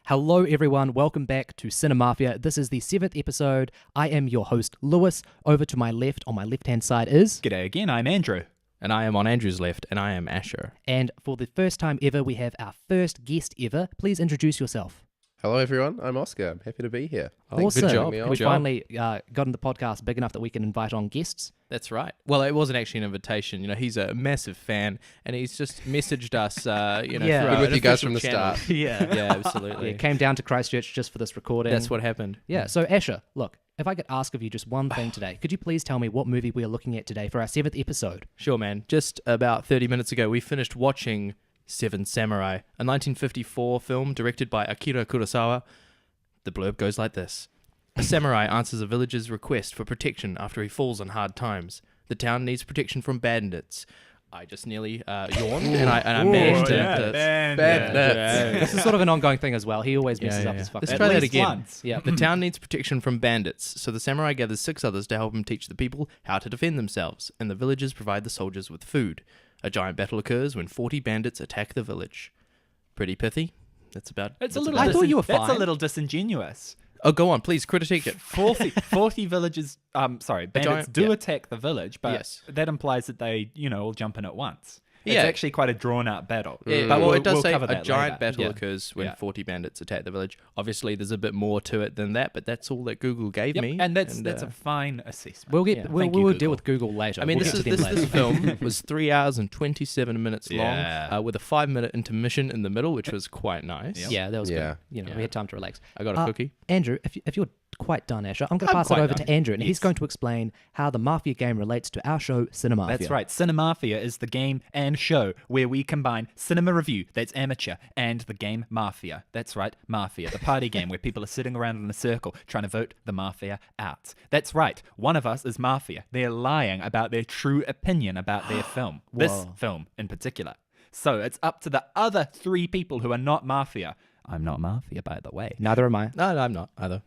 Hello everyone, welcome back to Cinemafia. This is the 7th episode. I am your host, Lewis. Over to my left, on my left-hand side is... G'day again, I'm Andrew. And I am on Andrew's left, and I am Asher. And for the first time ever, we have our first guest ever. Please introduce yourself. Hello everyone, I'm Oscar. I'm happy to be here. Awesome. Good job. We finally gotten the podcast big enough that we can invite on guests. That's right. Well, it wasn't actually an invitation. You know, he's a massive fan, and he's just messaged us. Yeah. through Been with an you guys official from the channel. start. Yeah, absolutely. Yeah, came down to Christchurch just for this recording. That's what happened. Yeah, so Asher, look, if I could ask of you just one thing today, could you please tell me what movie we are looking at today for our 7th episode? Sure, man. Just about 30 minutes ago, we finished watching Seven Samurai, a 1954 film directed by Akira Kurosawa. The blurb goes like this. A samurai answers a villager's request for protection after he falls on hard times. The town needs protection from bandits. I just nearly yawned, and I managed to... This is sort of an ongoing thing as well. He always messes up his fucking... Let's try that again. Once. Yeah. The town needs protection from bandits, so the samurai gathers 6 others to help him teach the people how to defend themselves, and the villagers provide the soldiers with food. A giant battle occurs when 40 bandits attack the village. Pretty pithy. That's about... I thought you were That's a fine. little disingenuous. Oh, go on, please, critique it. 40 villages, bandits do yeah. attack the village, but Yes. that implies that they, all jump in at once. It's Yeah. actually quite a drawn-out battle. Yeah, But well, we'll, it does we'll say cover a that giant later. battle Yeah. occurs when Yeah. 40 bandits attack the village. Obviously, there's a bit more to it than that, but that's all that Google gave Yep, me. and that's a fine assessment. We'll Thank you, deal Google. with Google later. I mean, We'll this get to them later. film was 3 hours and 27 minutes Yeah. long, with a 5-minute intermission in the middle, which was quite nice. Yeah, that was Yeah. good. We had time to relax. I got a cookie. Andrew, if you're quite done, Asher, I'm going to pass it quite over done. to Andrew, and he's Yes. going to explain how the Mafia game relates to our show, Cinemafia. That's right. Cinemafia is the game and show where we combine cinema review, that's amateur, and the game Mafia. That's right, Mafia, the party game where people are sitting around in a circle trying to vote the Mafia out. That's right. One of us is Mafia. They're lying about their true opinion about their film. This Whoa. film in particular. So it's up to the other 3 people who are not Mafia. I'm not Mafia, by the way. Neither am I. No, I'm not either.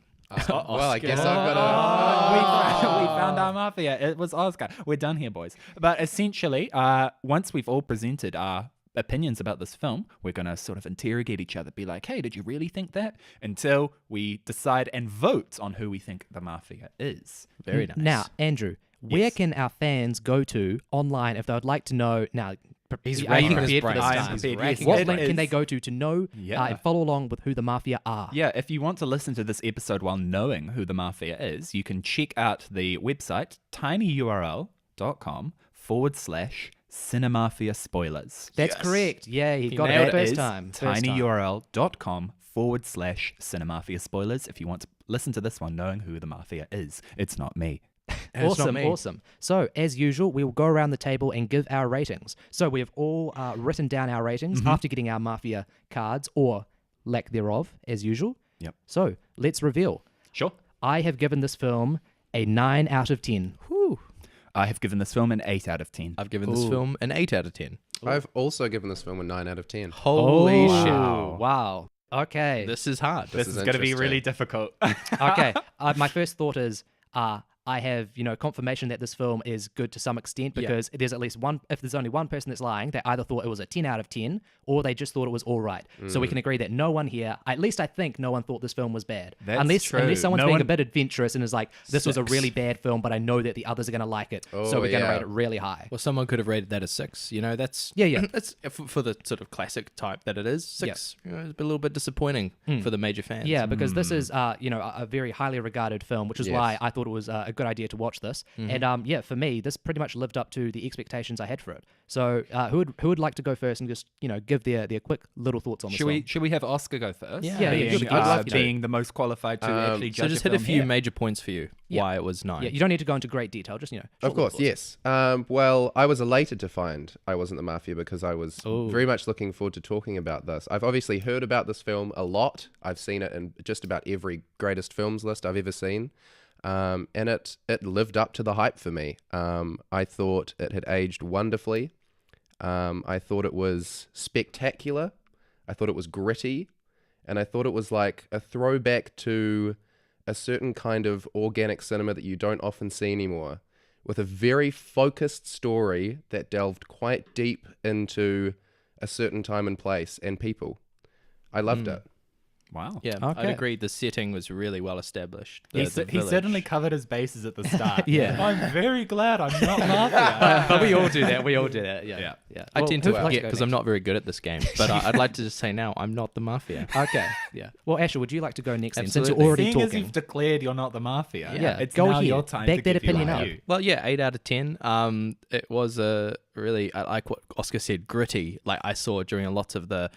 Well, I guess I've got We found our Mafia. It was Oscar. We're done here, boys. But essentially, once we've all presented our opinions about this film, we're going to sort of interrogate each other, be like, hey, did you really think that? Until we decide and vote on who we think the Mafia is. Very nice. Now, Andrew, where can our fans go to online if they would like to know... Now, He's are you racking his prepared for brain. this I am time? prepared, racking yes. his What It link can is- they go to know Yeah. and follow along with who the Mafia are? Yeah, if you want to listen to this episode while knowing who the Mafia is, you can check out the website tinyurl.com/Cinemafia spoilers. That's correct. Yeah, he got it nailed the it. first time. tinyurl.com/Cinemafia spoilers if you want to listen to this one knowing who the Mafia is. It's not me. It's not Awesome, me. awesome. So, as usual, we will go around the table and give our ratings. So, we have all written down our ratings after getting our Mafia cards, or lack thereof, as usual. Yep. So, let's reveal. Sure. I have given this film a 9 out of 10. Whew. I have given this film an 8 out of 10. I've given this film an 8 out of 10. I've also given this film a 9 out of 10. Holy shit. Wow. Okay. This is hard. This is is going to be interesting. really difficult. Okay. My first thought is, I have, confirmation that this film is good to some extent because there's at least one, if there's only one person that's lying, they either thought it was a 10 out of 10 or they just thought it was all right. So we can agree that no one here, at least I think no one thought this film was bad. That's unless true. someone's No being a one- bit adventurous and is like, this was a 6. really bad film, but I know that the others are going to like it. so Oh, we're going to yeah. rate it really high. Well, someone could have rated that a 6. That's Yeah. That's for the sort of classic type that it is. 6. It's a little bit disappointing for the major fans. Yeah, because this is, a very highly regarded film, which is Yes. why I thought it was a good idea to watch this. And for me, this pretty much lived up to the expectations I had for it. So, who would like to go first and just give their quick little thoughts on this film? Should we have Oscar go first? Yeah, being, you're the guest. I'd love to. being the most qualified to actually judge So just a hit a film few here. major points for you Yeah. why it was 9. Yeah, you don't need to go into great detail. Just short Of course, little thoughts. yes. Well, I was elated to find I wasn't the Mafia because I was Ooh. very much looking forward to talking about this. I've obviously heard about this film a lot. I've seen it in just about every greatest films list I've ever seen. And it lived up to the hype for me. I thought it had aged wonderfully. I thought it was spectacular. I thought it was gritty. And I thought it was like a throwback to a certain kind of organic cinema that you don't often see anymore, with a very focused story that delved quite deep into a certain time and place and people. I loved it. Wow. Yeah, Okay. I'd agree. The setting was really well established. He The certainly village. covered his bases at the start. Yeah. I'm very glad I'm not Mafia. But we all do that. We all do that. Yeah. Yeah. I tend to who would like forget go because I'm next? not very good at this game. But I'd like to just say now, I'm not the Mafia. Okay. Yeah. Well, Asher, would you like to go next then, since Absolutely. you're already Seeing as talking? you've declared you're not the Mafia, Yeah, it's go now ahead. your time Back to that give your opinion up. review. Well, yeah, 8 out of 10. It was a really, I like what Oscar said, gritty. Like I saw during lots of the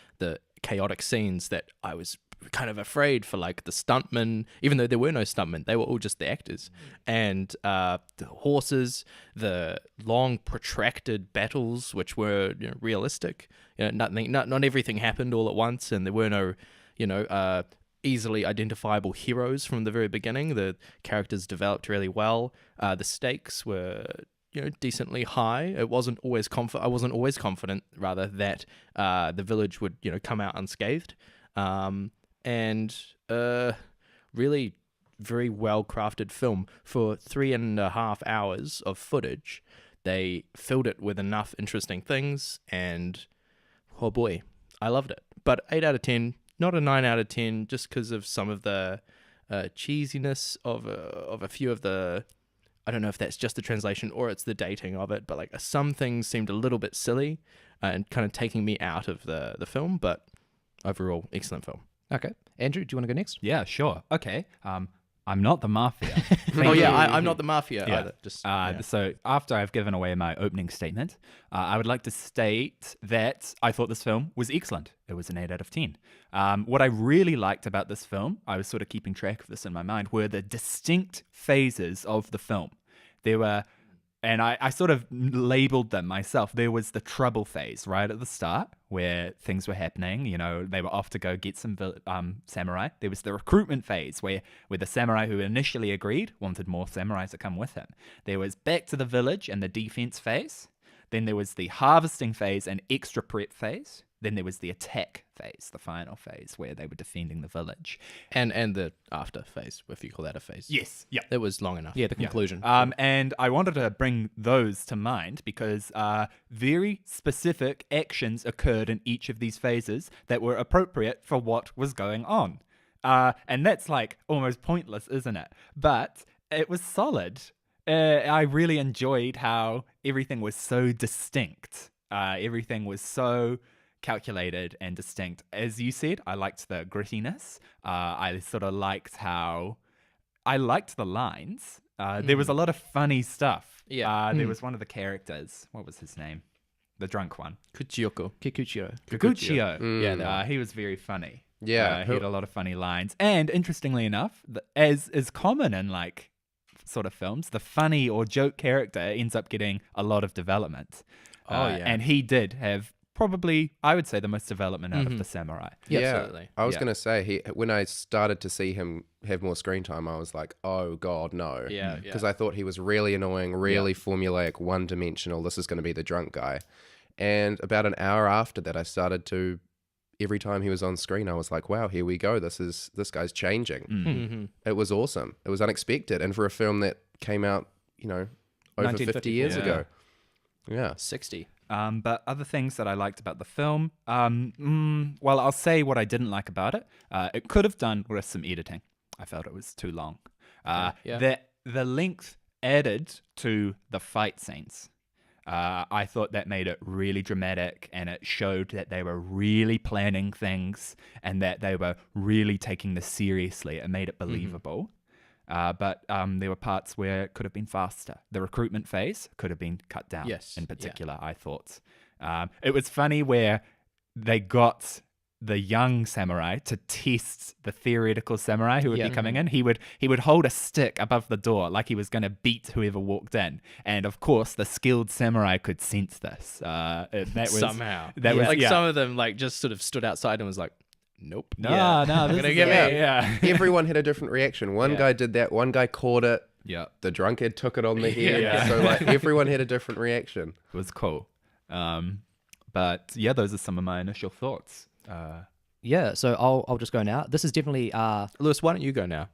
chaotic scenes that I was kind of afraid for, like the stuntmen, even though there were no stuntmen, they were all just the actors. And the horses, the long protracted battles, which were realistic. Not everything happened all at once, and there were no, easily identifiable heroes from the very beginning. The characters developed really well. The stakes were decently high. It wasn't always I wasn't always confident rather that the village would come out unscathed. And really very well crafted film for 3.5 hours of footage. They filled it with enough interesting things, and oh boy, I loved it. But 8 out of 10, not a 9 out of 10, just because of some of the cheesiness of a few of the. I don't know if that's just the translation or it's the dating of it, but like some things seemed a little bit silly and kind of taking me out of the film. But overall, excellent film. Okay. Andrew, do you want to go next? Yeah, sure. Okay. I'm not the Mafia. I'm not the Mafia Yeah. either. Just So after I've given away my opening statement, I would like to state that I thought this film was excellent. It was an 8 out of 10. What I really liked about this film, I was sort of keeping track of this in my mind, were the distinct phases of the film. There were, and I sort of labeled them myself. There was the trouble phase right at the start where things were happening. They were off to go get some samurai. There was the recruitment phase where the samurai who initially agreed wanted more samurai to come with him. There was back to the village and the defense phase. Then there was the harvesting phase and extra prep phase. Then there was the attack phase, the final phase, where they were defending the village. and the after phase, if you call that a phase. Yes, yeah. It was long enough. Yeah, the conclusion. And I wanted to bring those to mind because very specific actions occurred in each of these phases that were appropriate for what was going on. And that's like almost pointless, isn't it? But it was solid. I really enjoyed how everything was so distinct. Everything was so calculated and distinct. As you said, I liked the grittiness. I sort of liked how I liked the lines. There was a lot of funny stuff. Yeah. There was one of the characters. What was his name? The drunk one. Kuchiyoko. Kikuchiro. Kikuchio. Yeah, He was very funny. Yeah. He had a lot of funny lines. And interestingly enough, as is common in like sort of films, the funny or joke character ends up getting a lot of development. Oh, yeah. And he did have probably, I would say, the most development out of the samurai. Yeah, Yeah, absolutely. I was Yeah. going to say, when I started to see him have more screen time, I was like, oh, God, no. Yeah, Because I thought he was really annoying, really formulaic, one-dimensional. This is going to be the drunk guy. And about an hour after that, I started to, every time he was on screen, I was like, wow, here we go. This guy's changing. Mm-hmm. It was awesome. It was unexpected. And for a film that came out, over 50 years 1954. ago. Yeah. 60. But other things that I liked about the film, well, I'll say what I didn't like about it. It could have done with some editing. I felt it was too long. Yeah. The length added to the fight scenes. I thought that made it really dramatic, and it showed that they were really planning things and that they were really taking this seriously. It made it believable. But there were parts where it could have been faster. The recruitment phase could have been cut down. Yes, In yeah. particular, I thought. It was funny where they got the young samurai to test the theoretical samurai who would be coming in. He would hold a stick above the door like he was going to beat whoever walked in. And of course, the skilled samurai could sense this. That was Somehow. That was like yeah. some of them like just sort of stood outside and was like, nope. No, Yeah. no, this gonna is get yeah, me. yeah. Everyone had a different reaction. One guy did that. One guy caught it. Yeah, The drunkard took it on the head. Yeah. So everyone had a different reaction. it was cool. But yeah, those are some of my initial thoughts. Yeah, so I'll just go now. This is definitely Lewis, why don't you go now?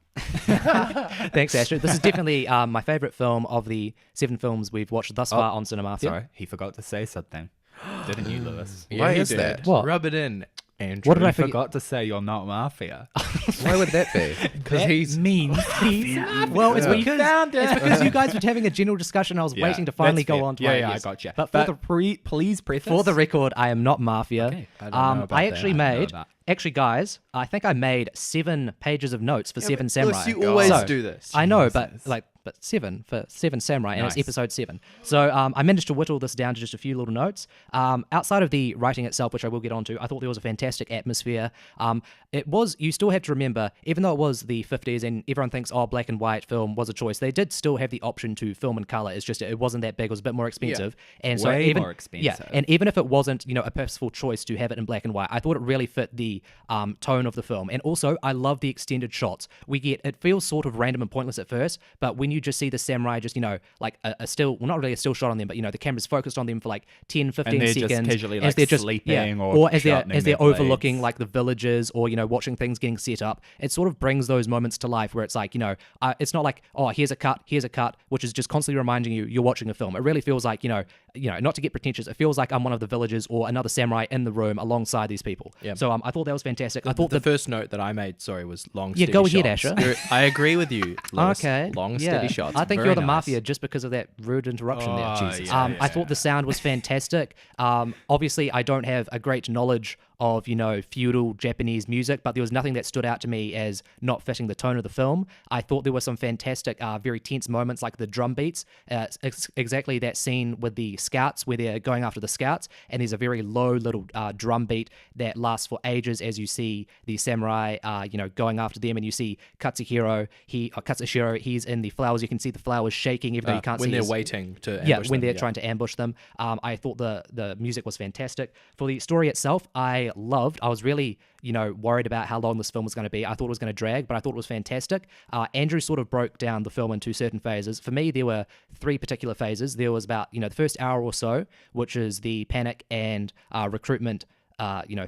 thanks, Asher. This is definitely my favorite film of the 7 films we've watched thus far on Cinemafia. Sorry, he forgot to say something. Didn't you, Lewis? Why he is did. that? What? Rub it in. Andrew. What did I I forget? forgot to say you're not Mafia. Why would that be? Because he's means he's Well, it's Yeah. because found it. it's because you guys were having a general discussion. I was Yeah, waiting to finally that's go fair. on to Yeah, it, yeah, yes. I gotcha. But for the please preface. For the record, I am not Mafia. Okay, I don't know about I that. actually I don't know made, that. actually, guys, I think I made 7 pages of notes for Seven Samurai. you always So, do this. I know, but Jesus. but 7 for Seven Samurai, and it's Nice. episode 7. So I managed to whittle this down to just a few little notes. Outside of the writing itself, which I will get onto, I thought there was a fantastic atmosphere. It was, you still have to remember, even though it was the 50s and everyone thinks, oh, black and white film was a choice, they did still have the option to film in color. It's just, it wasn't that big, it was a bit more expensive. And so Way even, more expensive. Yeah, and even if it wasn't, a purposeful choice to have it in black and white, I thought it really fit the tone of the film. And also, I love the extended shots. It feels sort of random and pointless at first, but when you just see the samurai just, like a still, well, not really a still shot on them, but, the camera's focused on them for like 10, 15 And they're seconds. just casually, as like, they're just, sleeping or as they're sharpening their overlooking blades. like the villages or, watching things getting set up. It sort of brings those moments to life where it's like, it's not like, oh, here's a cut, which is just constantly reminding you you're watching a film. It really feels like, not to get pretentious, it feels like I'm one of the villagers or another samurai in the room alongside these people. Yeah. So I thought that was fantastic. I thought the first note that I made, was long, Yeah, steady go ahead, shots. Asher. I agree with you, Lewis. Okay. Long, yeah. steady shots. I think Very you're the nice. mafia just because of that rude interruption there. Oh, Jesus. yeah, I thought the sound was fantastic. Obviously, I don't have a great knowledge of, feudal Japanese music, but there was nothing that stood out to me as not fitting the tone of the film. I thought there were some fantastic, very tense moments like the drum beats. Exactly that scene with the scouts where they're going after the scouts, and there's a very low little drum beat that lasts for ages as you see the samurai, going after them, and you see Katsuhiro, he's in the flowers. You can see the flowers shaking, even though you can't when see they're his- waiting to yeah, ambush when them, they're trying to ambush them. I thought the music was fantastic. For the story itself, I was really, worried about how long this film was going to be. I thought it was going to drag, but I thought it was fantastic. Andrew sort of broke down the film into certain phases. For me, there were 3 particular phases. There was about, the first hour or so, which is the panic and recruitment,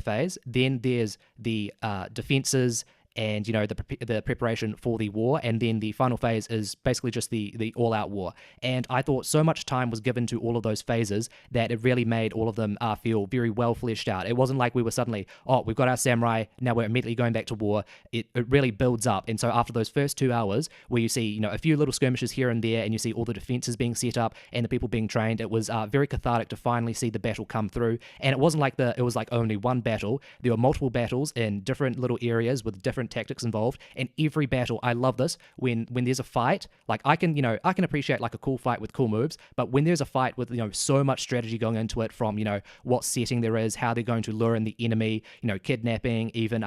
phase. Then there's the defenses and the preparation for the war, and then the final phase is basically just the all-out war. And I thought so much time was given to all of those phases that it really made all of them feel very well fleshed out. It wasn't like we were suddenly, oh, we've got our samurai, now we're immediately going back to war. It really builds up. And so after those first 2 hours where you see a few little skirmishes here and there, and you see all the defenses being set up and the people being trained, it was very cathartic to finally see the battle come through. And it wasn't like it was like only one battle. There were multiple battles in different little areas with different tactics involved, and every battle, I love this, when there's a fight, like I can appreciate like a cool fight with cool moves, but when there's a fight with so much strategy going into it, from what setting there is, how they're going to lure in the enemy, kidnapping, even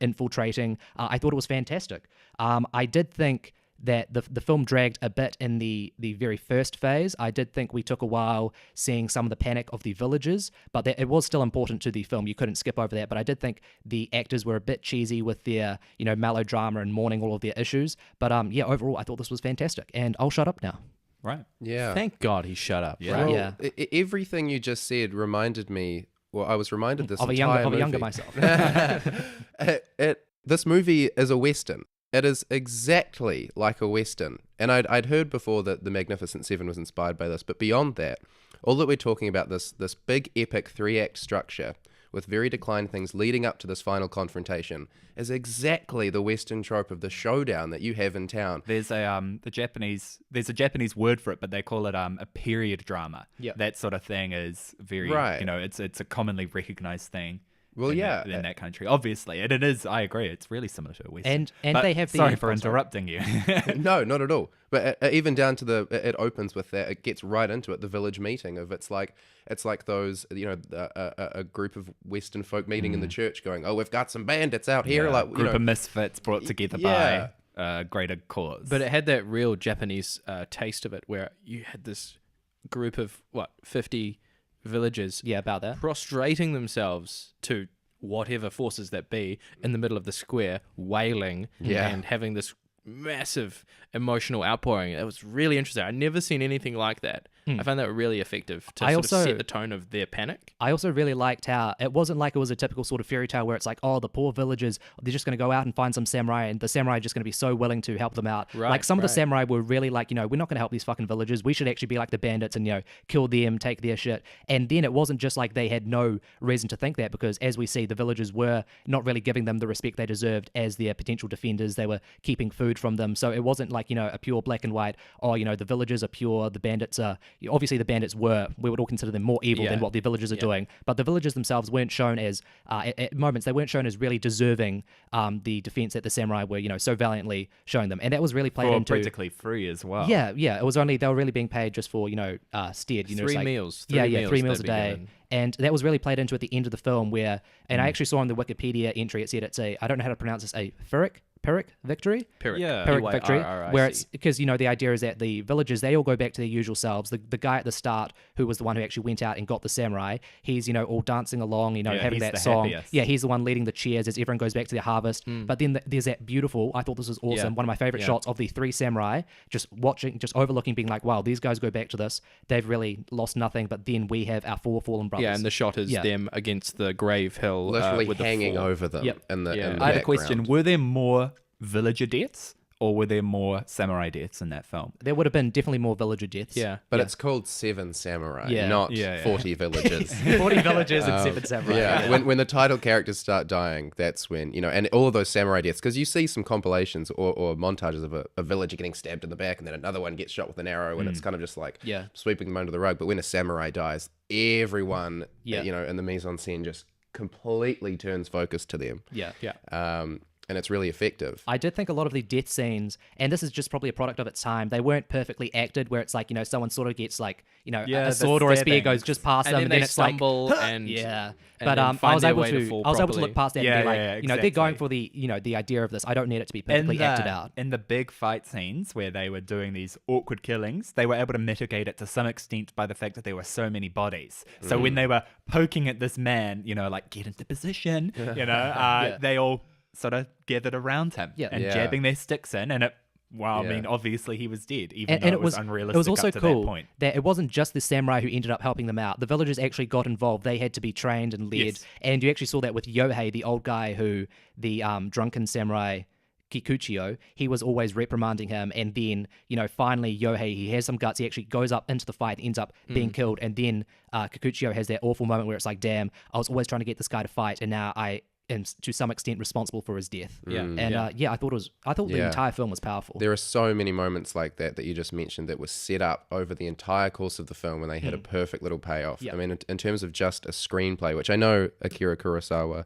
infiltrating, I thought it was fantastic. I did think that the film dragged a bit in the very first phase. I did think we took a while seeing some of the panic of the villagers, but that it was still important to the film. You couldn't skip over that. But I did think the actors were a bit cheesy with their, melodrama and mourning all of their issues. But overall, I thought this was fantastic. And I'll shut up now. Right. Yeah. Thank God he shut up. Yeah. Right? Well, Yeah. Everything you just said reminded me. Well, I was reminded this Of a entire younger movie. myself. This movie is a Western. It is exactly like a Western. And I'd heard before that The Magnificent Seven was inspired by this, but beyond that, all that we're talking about, this big epic 3-act structure with very declined things leading up to this final confrontation, is exactly the Western trope of the showdown that you have in town. There's a Japanese word for it, but they call it a period drama. Yeah. That sort of thing is very Right. it's a commonly recognized thing. Well, in yeah. that country, obviously, and it is. I agree. It's really similar to a Western. And But they have the sorry for oh, sorry. interrupting you. No, not at all. But even down to it opens with that. It gets right into it. The village meeting of it's like those a group of Western folk meeting in the church, going, "Oh, we've got some bandits out here." Yeah, Like group of misfits brought together yeah. by a greater cause. But it had that real Japanese taste of it, where you had this group of 50 villagers Yeah, about that. prostrating themselves to whatever forces that be in the middle of the square, wailing Yeah. and having this massive emotional outpouring. It was really interesting. I'd never seen anything like that. I found that really effective to I sort of also- set the tone of their panic. I also really liked how it wasn't like it was a typical sort of fairy tale where it's like, oh, the poor villagers, they're just going to go out and find some samurai, and the samurai are just going to be so willing to help them out. Right, Like some of the right. samurai were really like, we're not going to help these fucking villagers. We should actually be like the bandits and, kill them, take their shit. And then it wasn't just like they had no reason to think that, because as we see, the villagers were not really giving them the respect they deserved as their potential defenders. They were keeping food from them. So it wasn't like, a pure black and white, oh, the villagers are pure, the bandits are, obviously the bandits we would all consider them more evil than what the villagers are doing. But the villagers themselves weren't shown as, at moments, they weren't shown as really deserving the defense that the samurai were, so valiantly showing them. And that was really played For into... practically free as well. Yeah. It was only, they were really being paid just for, stead. It's 3 like, meals. Yeah, 3 they'd meals a be day. given. And that was really played into at the end of the film where, and I actually saw in the Wikipedia entry, it said it's a, I don't know how to pronounce this, a Pyrrhic victory? Pyrrhic. Yeah. Pyrrhic victory, P-Y-R-R-I-C. where it's because the idea is that the villagers, they all go back to their usual selves. The guy at the start, who was the one who actually went out and got the samurai, he's all dancing along, having he's that the song. happiest. Yeah, he's the one leading the cheers as everyone goes back to their harvest. But then there's that beautiful, I thought this was awesome, one of my favorite shots of the 3 samurai just watching, just overlooking, being like, wow, these guys go back to this, they've really lost nothing, but then we have our 4 fallen brothers. Yeah, and the shot is them against the grave hill, Literally with hanging the 4. over them Yep. in the Yeah. in the I had a question. background. Were there more villager deaths or were there more samurai deaths in that film? There would have been definitely more villager deaths. Yeah. But it's called 7 Samurai, Yeah. not Yeah. 40 villages. 40 villagers and 7 samurai. Yeah, when the title characters start dying, that's when, and all of those samurai deaths, because you see some compilations or montages of a villager getting stabbed in the back, and then another one gets shot with an arrow, and it's kind of just like sweeping them under the rug. But when a samurai dies, everyone, in the mise-en-scène just completely turns focus to them. Yeah. And it's really effective. I did think a lot of the death scenes, and this is just probably a product of its time, they weren't perfectly acted, where it's like, someone sort of gets like, Yeah, a the sword or a spear stabbing. goes just past And them, then and they then it's like, stumble and yeah. and But then I find was their able way to fall I was able to properly. look past that Yeah, and be like, yeah, they're going exactly. for the idea of this. I don't need it to be perfectly acted out. In the big fight scenes where they were doing these awkward killings, they were able to mitigate it to some extent by the fact that there were so many bodies. So when they were poking at this man, like, get into position, they all sort of gathered around him and Yeah. jabbing their sticks in, and I mean, Yeah. obviously he was dead, even And though it it was was unrealistic It was also up to cool that point. that it wasn't just the samurai who ended up helping them out. The villagers actually got involved. They had to be trained and led. Yes. And you actually saw that with Yohei, the old guy who the drunken samurai Kikuchiyo, he was always reprimanding him, and then finally Yohei, he has some guts, he actually goes up into the fight, ends up being killed, and then Kikuchiyo has that awful moment where it's like, damn, I was always trying to get this guy to fight, and now I am to some extent responsible for his death. I thought the entire film was powerful. There are so many moments like that you just mentioned that were set up over the entire course of the film, and they had a perfect little payoff. Yeah. I mean, in terms of just a screenplay, which I know Akira Kurosawa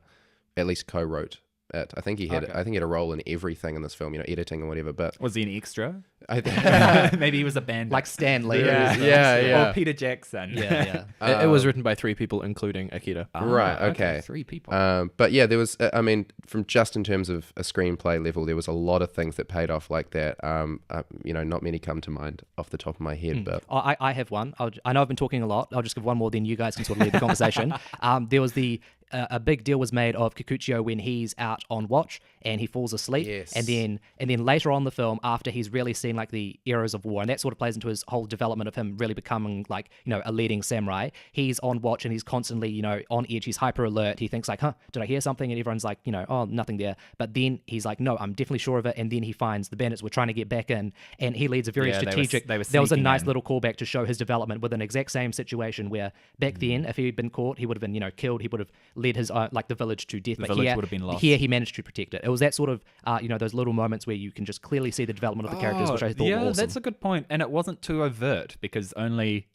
at least co-wrote it. I think he had a role in everything in this film, editing and whatever. But Was he an extra? I Maybe he was a bandit. Like Stan Lee. Yeah. Or Peter Jackson. Yeah. It was written by 3 people, including Akira. Right. Okay. 3 people. But yeah, there was. I mean, from just in terms of a screenplay level, there was a lot of things that paid off like that. Not many come to mind off the top of my head, but I have one. I know I've been talking a lot. I'll just give one more, then you guys can sort of lead the conversation. There was a big deal was made of Kikuchiyo when he's out on watch and he falls asleep, Yes. and then later on in the film, after he's really seen like the eras of war, and that sort of plays into his whole development of him really becoming like a leading samurai. He's on watch and he's constantly on edge. He's hyper alert. He thinks like, did I hear something? And everyone's like, oh, nothing there. But then he's like, no, I'm definitely sure of it. And then he finds the bandits were trying to get back in, and he leads a very Yeah, they were- strategic. they were there was a sneaking nice in. little callback to show his development with an exact same situation where back then, if he'd been caught, he would have been killed. He would have led his like the village to death. The But village here, would have been lost. Here he managed to protect it. It was that sort of those little moments where you can just clearly see the development of the characters, which I thought yeah, were awesome. that's a good point. And it wasn't too overt because only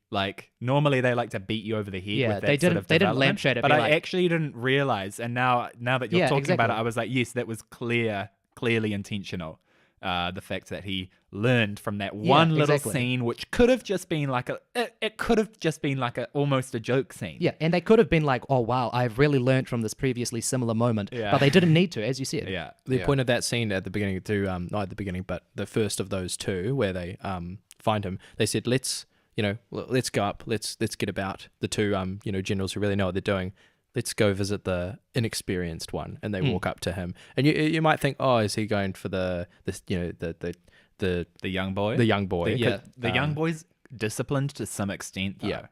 normally they like to beat you over the head. Yeah, with that they sort didn't- of they didn't development. lampshade it, But be I like- actually didn't realize, and now that you're Yeah, talking about it, exactly. I was like, yes, that was clearly intentional. The fact that he learned from that one little exactly. scene, which could have just been it could have just been almost a joke scene. Yeah, and they could have been like, oh wow, I've really learned from this previously similar moment. Yeah. But they didn't need to, as you said. Yeah. They pointed that scene at the beginning to not at the beginning, but the first of those 2 where they find him. They said, let's go up, let's get about the 2 generals who really know what they're doing. Let's go visit the inexperienced one. And they walk up to him, and you might think, oh, is he going for the young boy? The The young boy. The young boys disciplined to some extent, though.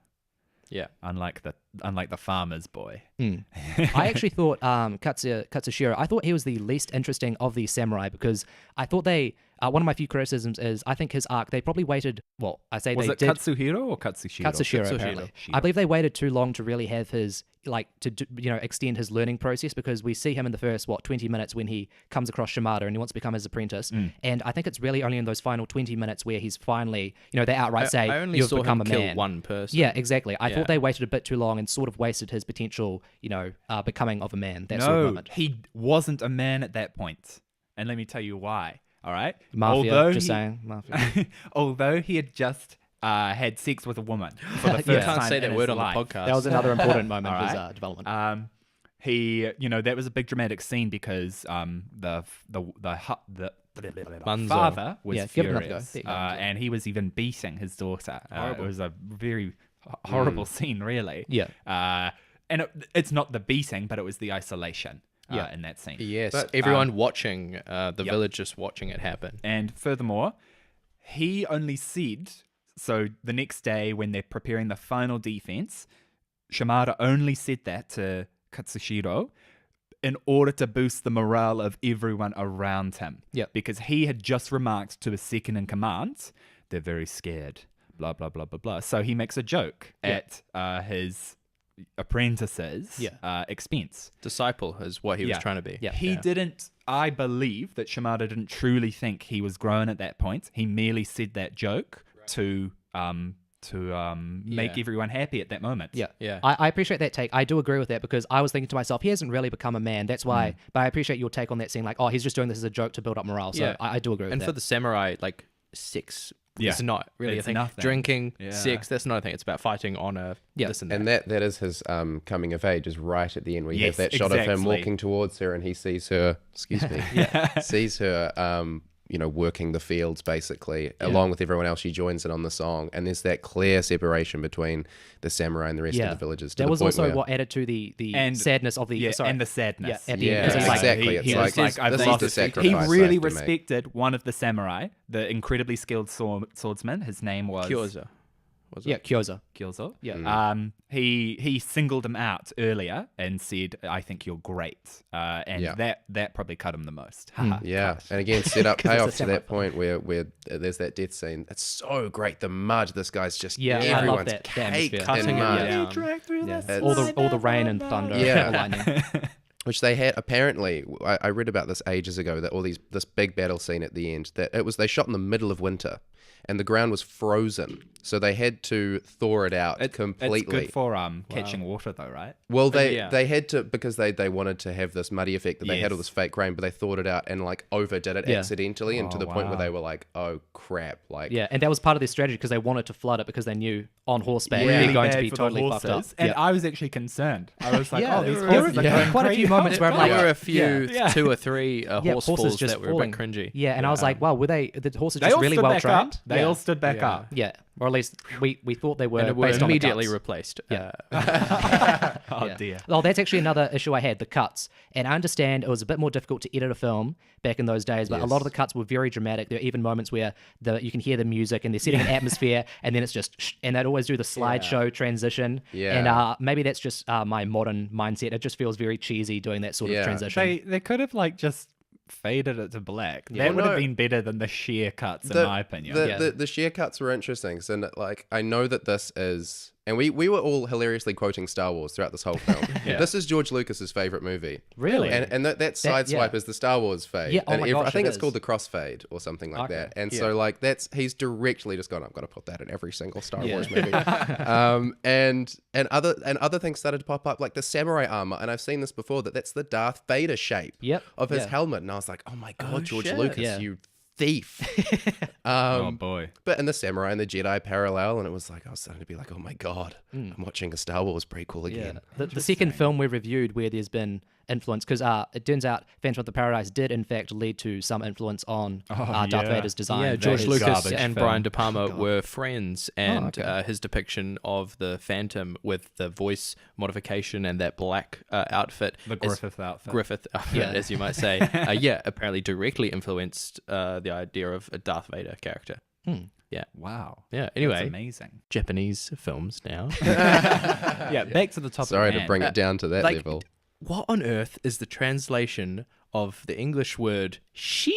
Yeah. Unlike the farmer's boy. I actually thought Katsushiro, I thought he was the least interesting of the samurai because I thought one of my few criticisms is I think his arc, they probably waited, well, I say Was they it did. Katsuhiro or Katsushiro? Katsushiro, apparently. I believe they waited too long to really have his, extend his learning process because we see him in the first, 20 minutes when he comes across Shimada and he wants to become his apprentice. And I think it's really only in those final 20 minutes where he's finally, they outright say, I only you've saw become him a kill man. one person. Yeah, exactly. I Yeah. thought they waited a bit too long and sort of wasted his potential, becoming of a man, that sort of No, moment. he wasn't a man at that point. And let me tell you why. All right? Mafia, saying. Mafia. Although he had just had sex with a woman for the first You time can't say in that his word on the life. podcast. That was another important moment of his Alright. development. He, that was a big dramatic scene because the Manzo. father was Yeah, give it another go. furious, There you go. and he was even beating his daughter. It Horrible. was a very horrible scene, really. Yeah. And it's not the beating, but it was the isolation Yeah. in that scene. Yes, But, everyone watching, the village just watching it happen. And furthermore, he only said, so the next day when they're preparing the final defense, Shimada only said that to Katsushiro in order to boost the morale of everyone around him. Yep. Because he had just remarked to his second in command, they're very scared, blah, blah, blah, blah, blah. So he makes a joke at his apprentice's expense. Disciple is what he was Yeah. trying to be. Yeah. He didn't, I believe that Shimada didn't truly think he was grown at that point. He merely said that joke to make everyone happy at that moment. Yeah. Yeah. I appreciate that take. I do agree with that because I was thinking to myself, he hasn't really become a man. That's why. But I appreciate your take on that scene. Like, he's just doing this as a joke to build up morale. So Yeah. I do agree with And that. for the samurai, like, sex Yeah. is not really It's a thing. nothing. Drinking, Yeah. sex, that's not a thing. It's about fighting, honor, this and that. And that is his coming of age is right at the end where you Yes, have that shot of him exactly. walking towards her and he sees her, sees her, working the fields basically along with everyone else. She joins in on the song and there's that clear separation between the samurai and the rest of the villagers. To that the was point also where, what added to the And- sadness of the Yeah, sorry. and the sadness. Yeah, at the Yeah, end. 'cause it's like, exactly. It's he like, was I've this is lost the it. sacrifice He I really have to make. respected one of the samurai, the incredibly skilled swordsman. His name was Kyoza. Was it? yeah, Kyoza. Kyozo. Yeah. He singled him out earlier and said, "I think you're great," and Yeah. that probably cut him the most. yeah, and again, set up 'Cause it's a payoff to samurai that point where there's that death scene. It's so great. The mud, this guy's just Yeah, I love everyone's that caked atmosphere. in Cutting it mud. down. Yeah. All the rain and thunder Yeah. and lightning. Which they had apparently. I read about this ages ago that this big battle scene at the end that they shot in the middle of winter, and the ground was frozen, so they had to thaw it out completely. It's good for catching water, though, right? Well, Yeah. they had to because they wanted to have this muddy effect that they had all Yes. this fake rain, but they thawed it out and like overdid it Yeah. accidentally, and to the point where wow. they were like, "Oh crap!" Like, Yeah, and that was part of their strategy because they wanted to flood it because they knew on horseback Yeah. they're Really going to bad be for the totally fucked up. horses. And I was actually concerned. I was like, Yeah, "Oh, these there were- horses are yeah. going Quite a few crazy." moments where I'm There like, were a few, Yeah. 2 or 3 yeah, horse horses falls just that were falling. a bit cringy. Yeah, and I was like, wow, were the horses They just all really stood well back trained? up. They all stood back up. Yeah, or at least we thought they were And it were based on the immediately cuts. replaced. Yeah. Oh Yeah. dear. Oh, that's actually another issue I had, the cuts. And I understand it was a bit more difficult to edit a film back in those days, but a lot of the cuts were very dramatic. There are even moments where you can hear the music and they're setting an atmosphere, and then it's just, and they'd always do the slideshow transition. Yeah. And maybe that's just my modern mindset. It just feels very cheesy doing that sort of Yeah. transition. They could have just faded it to black. Yeah. That would Well, have no. been better than the sheer cuts, in The- my opinion. The sheer cuts were interesting. So, like, I know that this is, and we were all hilariously quoting Star Wars throughout this whole film. This is George Lucas's favorite movie. Really? And that side swipe yeah. is the Star Wars fade. Yeah, oh and my I gosh, think it it's is. called the crossfade or something like Okay. that. And so like he's directly just gone, I've got to put that in every single Star Wars movie. And other things started to pop up, like the samurai armor. And I've seen this before, that's the Darth Vader shape Yep, of his yeah. helmet. And I was like, oh my God, George shit. Lucas, Yeah. you thief. oh boy. But in the samurai and the Jedi parallel, and it was like I was starting to be like, oh my God, I'm watching a Star Wars prequel again. The second film we reviewed where there's been influence, because it turns out Phantom of the Paradise did in fact lead to some influence on Darth yeah. Vader's design. Yeah, That George is- Lucas garbage and film. Brian De Palma were friends, and okay. his depiction of the Phantom with the voice modification and that black outfit, The Griffith outfit. Griffith outfit, Yeah. as you might say, apparently directly influenced the idea of a Darth Vader character. Yeah, Wow. Yeah. That's Anyway, amazing. Japanese films now. Yeah, back to the topic. Sorry at to hand. bring it down to that like, level. What on earth is the translation of the English word shit?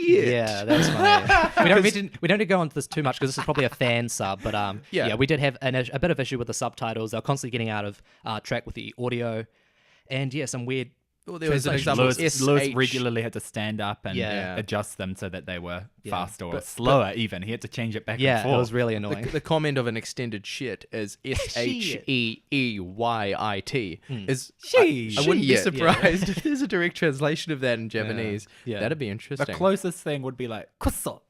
Yeah, that's funny. We don't need to go into this too much because this is probably a fan sub, but Yeah. we did have a bit of issue with the subtitles. They're constantly getting out of track with the audio, and some weird. Well, there was an Translation. example. Lewis SH. regularly had to stand up and Yeah. adjust them so that they were Yeah. faster or But- slower. Even he had to change it back and Yeah, forth. it was really annoying. The comment of an extended shit is SHEEYIT is I wouldn't be Shit. surprised if there's a direct translation of that in Japanese. Yeah. That'd be The interesting. closest thing would be like kuso,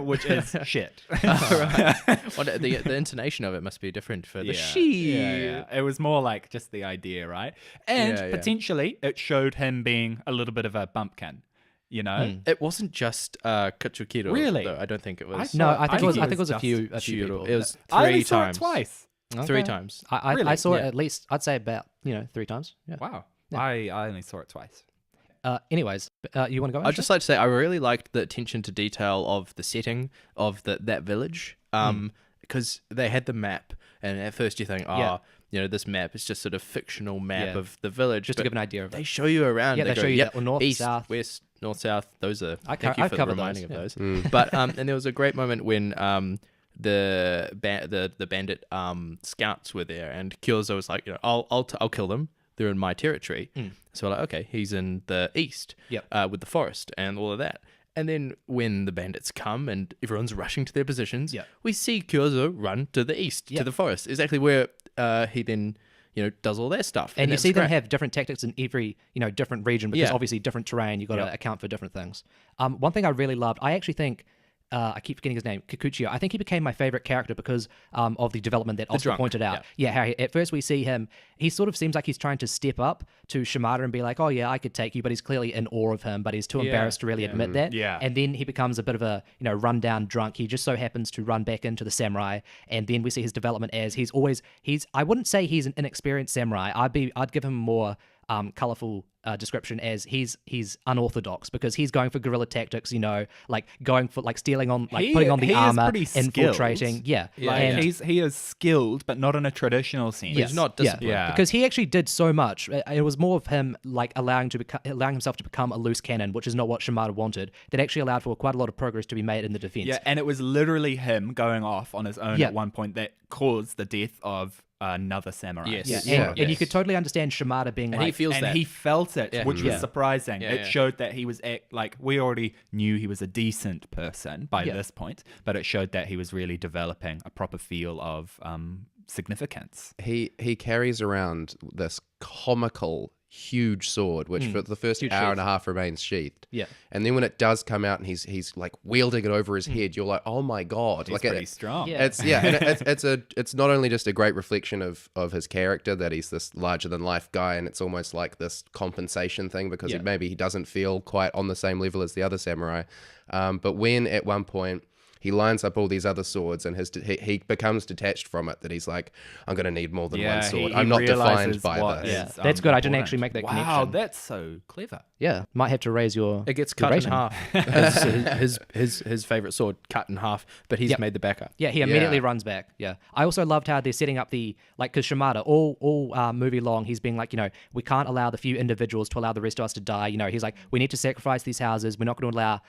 which is shit. Well, the intonation of it must be different for the she. It was more like just the idea, right? And Yeah, yeah. potentially it showed him being a little bit of a bumpkin, you know? It wasn't just Katsukiro. Really? Though. I don't think it was. No, I think it was. think I think it was a just few Shiro. people. It was I only three saw times. it twice. Three Okay. times. I Really? saw it Yeah. at least. I'd say about 3 times. Yeah. Wow. I only saw it twice. Anyways, you want to go? I'd just like to say I really liked the attention to detail of the setting of that village. Because they had the map, and at first you think, Yeah. this map is just sort of fictional map Yeah. of the village. just to but give an idea of they it. show you around. Yeah, they go, show you yep, that, north, east, south. west, north, south. Those are. I've Thank you for the covered reminding those, of those. But and there was a great moment when the bandit scouts were there, and Kyozo was like, I'll kill them. They're in my territory. So we're like, okay, he's in the east, Yep. with the forest and all of that. And then when the bandits come and everyone's rushing to their positions, Yep. we see Kyozo run to the east, to Yep. the forest, exactly where he then does all their stuff. And you that's see them great. have different tactics in every, different region because Yeah. obviously different terrain. You've got to account for different things. One thing I really loved, I actually think, I keep forgetting his name, Kikuchiyo. I think he became my favorite character because of the development that Oscar drunk, pointed out. Yeah, how at first we see him, he sort of seems like he's trying to step up to Shimada and be like, oh yeah, I could take you, but he's clearly in awe of him, but he's too embarrassed to really admit that. Yeah. And then he becomes a bit of a, rundown drunk. He just so happens to run back into the samurai, and then we see his development as I wouldn't say he's an inexperienced samurai. I'd give him more colorful description as he's unorthodox because he's going for guerrilla tactics, like going for like stealing on, like putting on the he is armor, pretty infiltrating. skilled. Yeah, Yeah, and He is skilled, but not in a traditional sense. He's not disciplined. Yeah. because he actually did so much. It was more of him like allowing himself to become a loose cannon, which is not what Shimada wanted. That actually allowed for quite a lot of progress to be made in the defense. Yeah, and it was literally him going off on his own Yeah. at one point that caused the death of another samurai. Yes. Yeah, Yeah. and you could totally understand Shimada being And like, he feels And that. he felt it, Yeah. which was Yeah. surprising. Yeah, It yeah. showed that he was we already knew he was a decent person by Yeah. this point, but it showed that he was really developing a proper feel of significance. He carries around this comical huge sword, which for the first Huge hour sheath. and a half remains sheathed. Yeah. And then when it does come out and he's like wielding it over his head, you're like, oh my god, He's like pretty strong. Yeah. it's not only just a great reflection of his character that he's this larger than life guy, and it's almost like this compensation thing because Yeah. maybe he doesn't feel quite on the same level as the other samurai. But when at one point he lines up all these other swords and he becomes detached from it, that he's like, I'm going to need more than one sword. I'm not defined by this. Yeah. That's good. I didn't actually make that wow, connection. that's so clever. Yeah, might have to raise your. It gets your cut in rating. half. his favorite sword cut in half, but he's Yep. made the backup. Yeah, he immediately Yeah. runs back. Yeah, I also loved how they're setting up the because Shimada all movie long he's being like, we can't allow the few individuals to allow the rest of us to die. He's like, we need to sacrifice these houses. We're not going to allow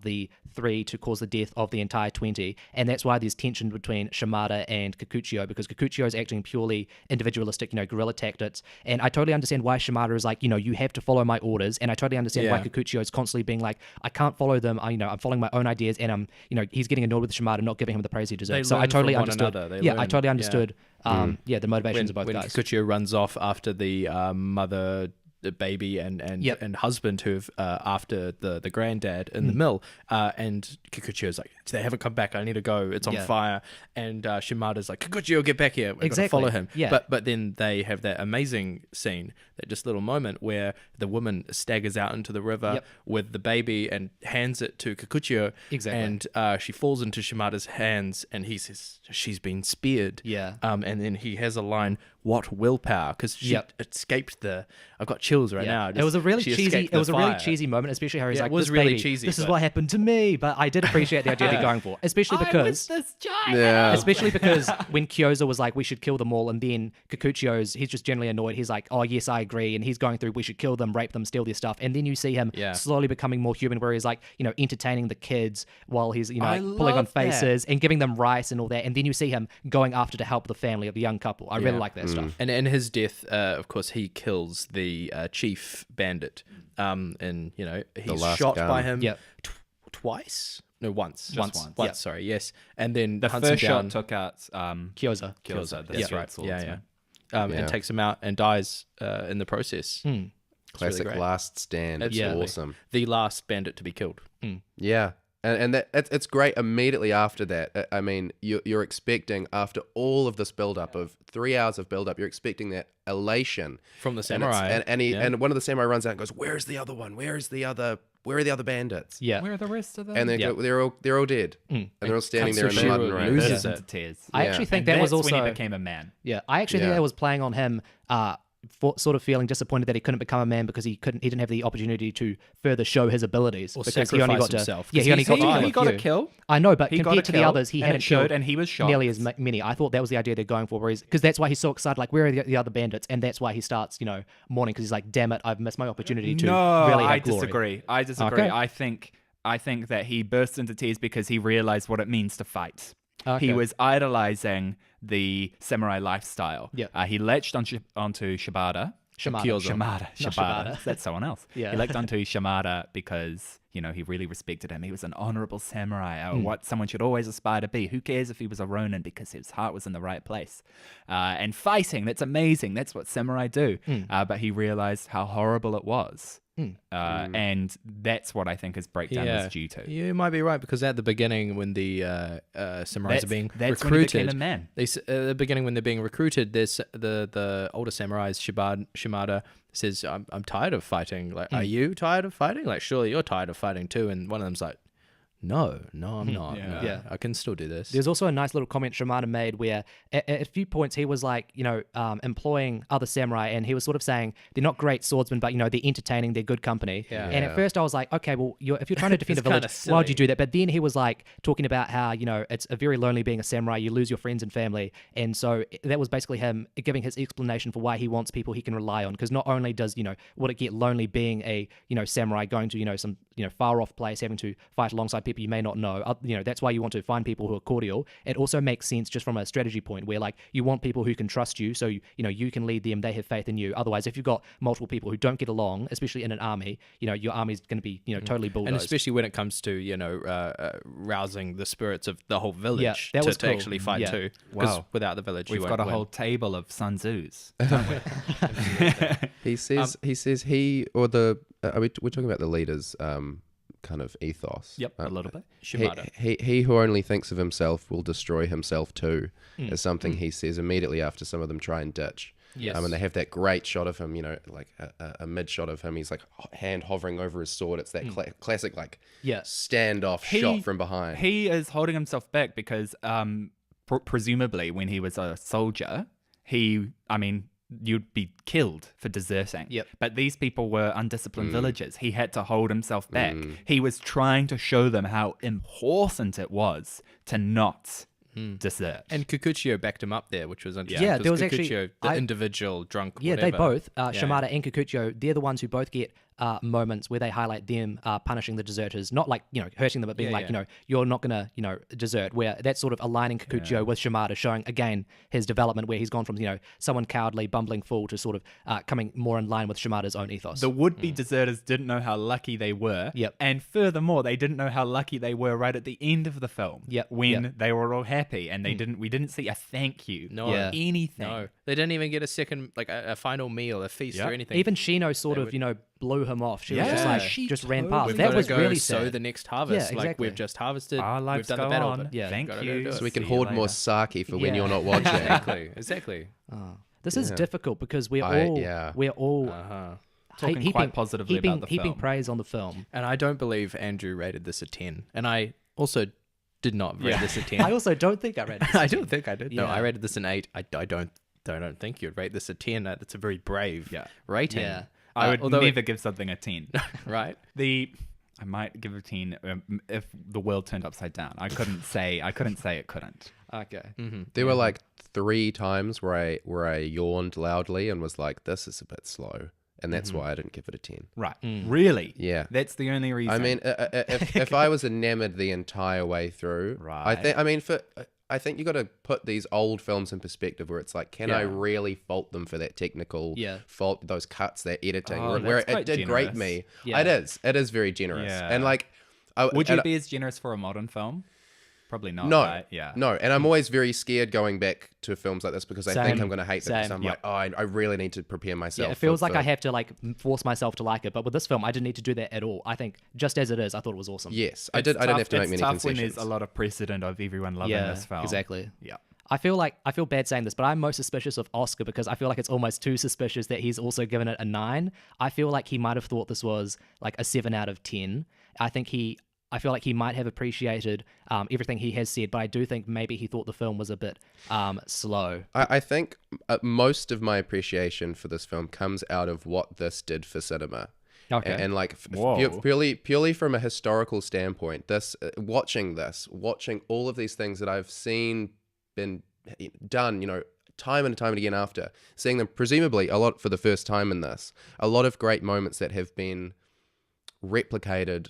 the 3 to cause the death of the entire 20, and that's why there's tension between Shimada and Kikuchiyo because Kikuchiyo is acting purely individualistic, guerrilla tactics, and I totally understand why Shimada is like, you have to follow my orders, and I totally understand why Yeah. Kikuchiyo is constantly being like, I can't follow them. I'm following my own ideas, and I'm, he's getting annoyed with Shimada not giving him the praise he deserves. So I learn totally from one understood. another. They Yeah, I learn. totally Yeah. understood. The motivations of both when guys. Kikuchiyo runs off after the mother, the baby, and Yep. and husband who've after the granddad in the mill, and Kikuchiyo's like, they haven't come back. I need to go. It's on Yeah. fire. And Shimada's like, Kikuchiyo, get back here. We're Exactly. gonna follow him. Yeah. But then they have that amazing scene, that just little moment where the woman staggers out into the river Yep. with the baby and hands it to Kikuchiyo. Exactly. And she falls into Shimada's hands, and he says, she's been speared. Yeah. And then he has a line, what willpower, because she Yep. escaped the. I've got chills right now. It was a really She cheesy. escaped It was the a really fire. cheesy moment, especially how he's Yeah, like, it was this really baby, cheesy, This is but- what happened to me. But I did appreciate the idea they're going for, especially because this giant. Yeah. especially because when Kyoza was like, we should kill them all, and then Kikuchio's, he's just generally annoyed. He's like, oh, yes, I agree. And he's going through, we should kill them, rape them, steal their stuff. And then you see him Yeah. slowly becoming more human, where he's like, entertaining the kids while he's, I like, pulling on love that. faces and giving them rice and all that. And then you see him going after to help the family of the young couple. I really like that stuff. And in his death, of course, he kills the chief bandit. And he's last shot gun. by him Yep. twice. No, once. Once. Once. Yep. Sorry. Yes. And then The hunts first him down. shot took out Kyoza. Kyoza, the That's street right. Yeah, swordsman. yeah. Yeah. And takes him out and dies in the process. Classic great. last stand. It's Absolutely. awesome. The last bandit to be killed. Yeah, and that it's great. Immediately after that, I mean, you're expecting, after all of this build up of 3 hours of build up, you're expecting that elation From the And it's- samurai. and one of the samurai runs out and goes, "Where's the other one? Where are the other bandits?" Yeah. Where are the rest of them? And they're all dead, and they're all standing there in the mud and Katsushiro rain. loses burst it. into tears. I Yeah. actually think And that was that's when also. he became a man. Yeah, I actually think Yeah. that was playing on him, sort of feeling disappointed that he couldn't become a man because he didn't have the opportunity to further show his abilities Or because he only sacrifice got to. himself, Yeah, 'cause he only he's- got to he- kill he a got a few. kill. I know, but He got compared a to the kill, others, he and hadn't it showed, killed and he was shocked. nearly as many. I thought that was the idea they're going for, because that's why he's so excited. Like, where are the other bandits? And that's why he starts, mourning, because he's like, damn it, I've missed my opportunity to No, really have I glory. disagree. I disagree. Okay. I think that he burst into tears because he realized what it means to fight. Okay. He was idolizing the samurai lifestyle. Yeah. He latched onto Shibata. Shimada. Kyoza. Shibata. Not Shibata. That's someone else. Yeah. He looked onto Shimada because, he really respected him. He was an honorable samurai, what someone should always aspire to be. Who cares if he was a Ronin, because his heart was in the right place. And fighting, that's amazing. That's what samurai do. But he realized how horrible it was. And that's what I think his breakdown was due to. You might be right, because at the beginning, when the samurais are being That's when he became recruited, a man. at the beginning when they're being recruited, there's the older samurai, Shimada, says, I'm tired of fighting. Like, are you tired of fighting? Like, surely you're tired of fighting too. And one of them's like, no, I'm not. Yeah. No, Yeah. I can still do this. There's also a nice little comment Shimada made where at a few points he was like, employing other samurai, and he was sort of saying they're not great swordsmen, but, they're entertaining, they're good company. Yeah. And at Yeah. first I was like, okay, well, if you're trying to defend a It's kinda village, why would you silly. do that? But then he was like talking about how, it's a very lonely being a samurai, you lose your friends and family. And so that was basically him giving his explanation for why he wants people he can rely on. Because not only does, would it get lonely being a, samurai going to, some, far off place, having to fight alongside people you may not know. That's why you want to find people who are cordial. It also makes sense just from a strategy point where, like, you want people who can trust you, so you can lead them, they have faith in you. Otherwise, if you've got multiple people who don't get along, especially in an army, your army's going to be totally bulldozed. And especially when it comes to, rousing the spirits of the whole village that was to cool. actually fight Yeah. too. Because Wow. without the village, We've you got a won't whole win. table of Sun Tzus, don't we? He says we're talking about the leader's kind of ethos. Yep, a little bit. Shimada. He who only thinks of himself will destroy himself too, is something he says immediately after some of them try and ditch. Yes. And they have that great shot of him, like a mid shot of him. He's like hand hovering over his sword. It's that classic like Yeah. standoff shot from behind. He is holding himself back because presumably when he was a soldier, you'd be killed for deserting. Yep. But these people were undisciplined villagers. He had to hold himself back. He was trying to show them how important it was to not desert. And Kikuchio backed him up there, which was interesting. Yeah, 'cause there was actually- Kikuchio, the individual drunk. Yeah, whatever. they both, Shimada and Kikuchio, they're the ones who both get moments where they highlight them punishing the deserters, not like, hurting them, but being Yeah, you're not going to, desert, where that's sort of aligning Kikuchio with Shimada, showing, again, his development, where he's gone from, someone cowardly, bumbling fool to sort of coming more in line with Shimada's own ethos. The would-be deserters didn't know how lucky they were. Yep. And furthermore, they didn't know how lucky they were right at the end of the film. Yep. When Yep. they were all happy and we didn't see a thank you. No. Yeah. Anything. No, they didn't even get a second, like a final meal, a feast Yeah. or anything. Even Shino sort of, blew him off. She was just Yeah, like, she just ran totally- past. We've That gotta was go really sow sad. the next harvest. Yeah, Like exactly. we've just harvested. Our We've lives done the go battle. on. But Yeah. Thank gotta you. do it. So we can See you hoard more later. sake for when Yeah. you're not watching. Exactly. This is difficult because we're all Talking quite positively about the heaping film. praise on the film. And I don't believe Andrew rated this a 10. And I also did not rate this a 10. I also don't think I read this. I don't think I did. No, Yeah. I rated this an 8. I don't don't think you'd rate this a 10. That's a very brave Yeah. rating. Yeah. I would although never give something a 10. right? I might give a 10 if the world turned upside down. I couldn't say it couldn't. Okay. There were like 3 times where I yawned loudly and was like, "This is a bit slow," and that's why I didn't give it a 10. Right. Really? Yeah. That's the only reason. I mean, if I was enamored the entire way through, Right. I think you got to put these old films in perspective, where it's like, can I really fault them for that technical fault, those cuts, that editing, Oh, where that's it quite did grate generous. me. Yeah. It is very generous, Yeah. and like, Would you be as generous for a modern film? Probably not. No, Right? Yeah. no, and I'm always very scared going back to films like this because I think Same. I'm going to hate them. Because Same. I'm like, oh, I really need to prepare myself. Yeah, it feels like for- I have to like force myself to like it, but with this film, I didn't need to do that at all. I think just as it is, I thought it was awesome. Yes, I didn't have to make many It's tough concessions. when there's a lot of precedent of everyone loving Yeah, this film. exactly. Yeah. I feel bad saying this, but I'm most suspicious of Oscar because I feel like it's almost too suspicious that he's also given it a 9. I feel like he might have thought this was like a 7 out of 10. I feel like he might have appreciated everything he has said, but I do think maybe he thought the film was a bit slow. I think most of my appreciation for this film comes out of what this did for cinema. Okay. And like Whoa. purely from a historical standpoint, watching all of these things that I've seen been done, time and time and again after, seeing them presumably a lot for the first time in this, a lot of great moments that have been replicated,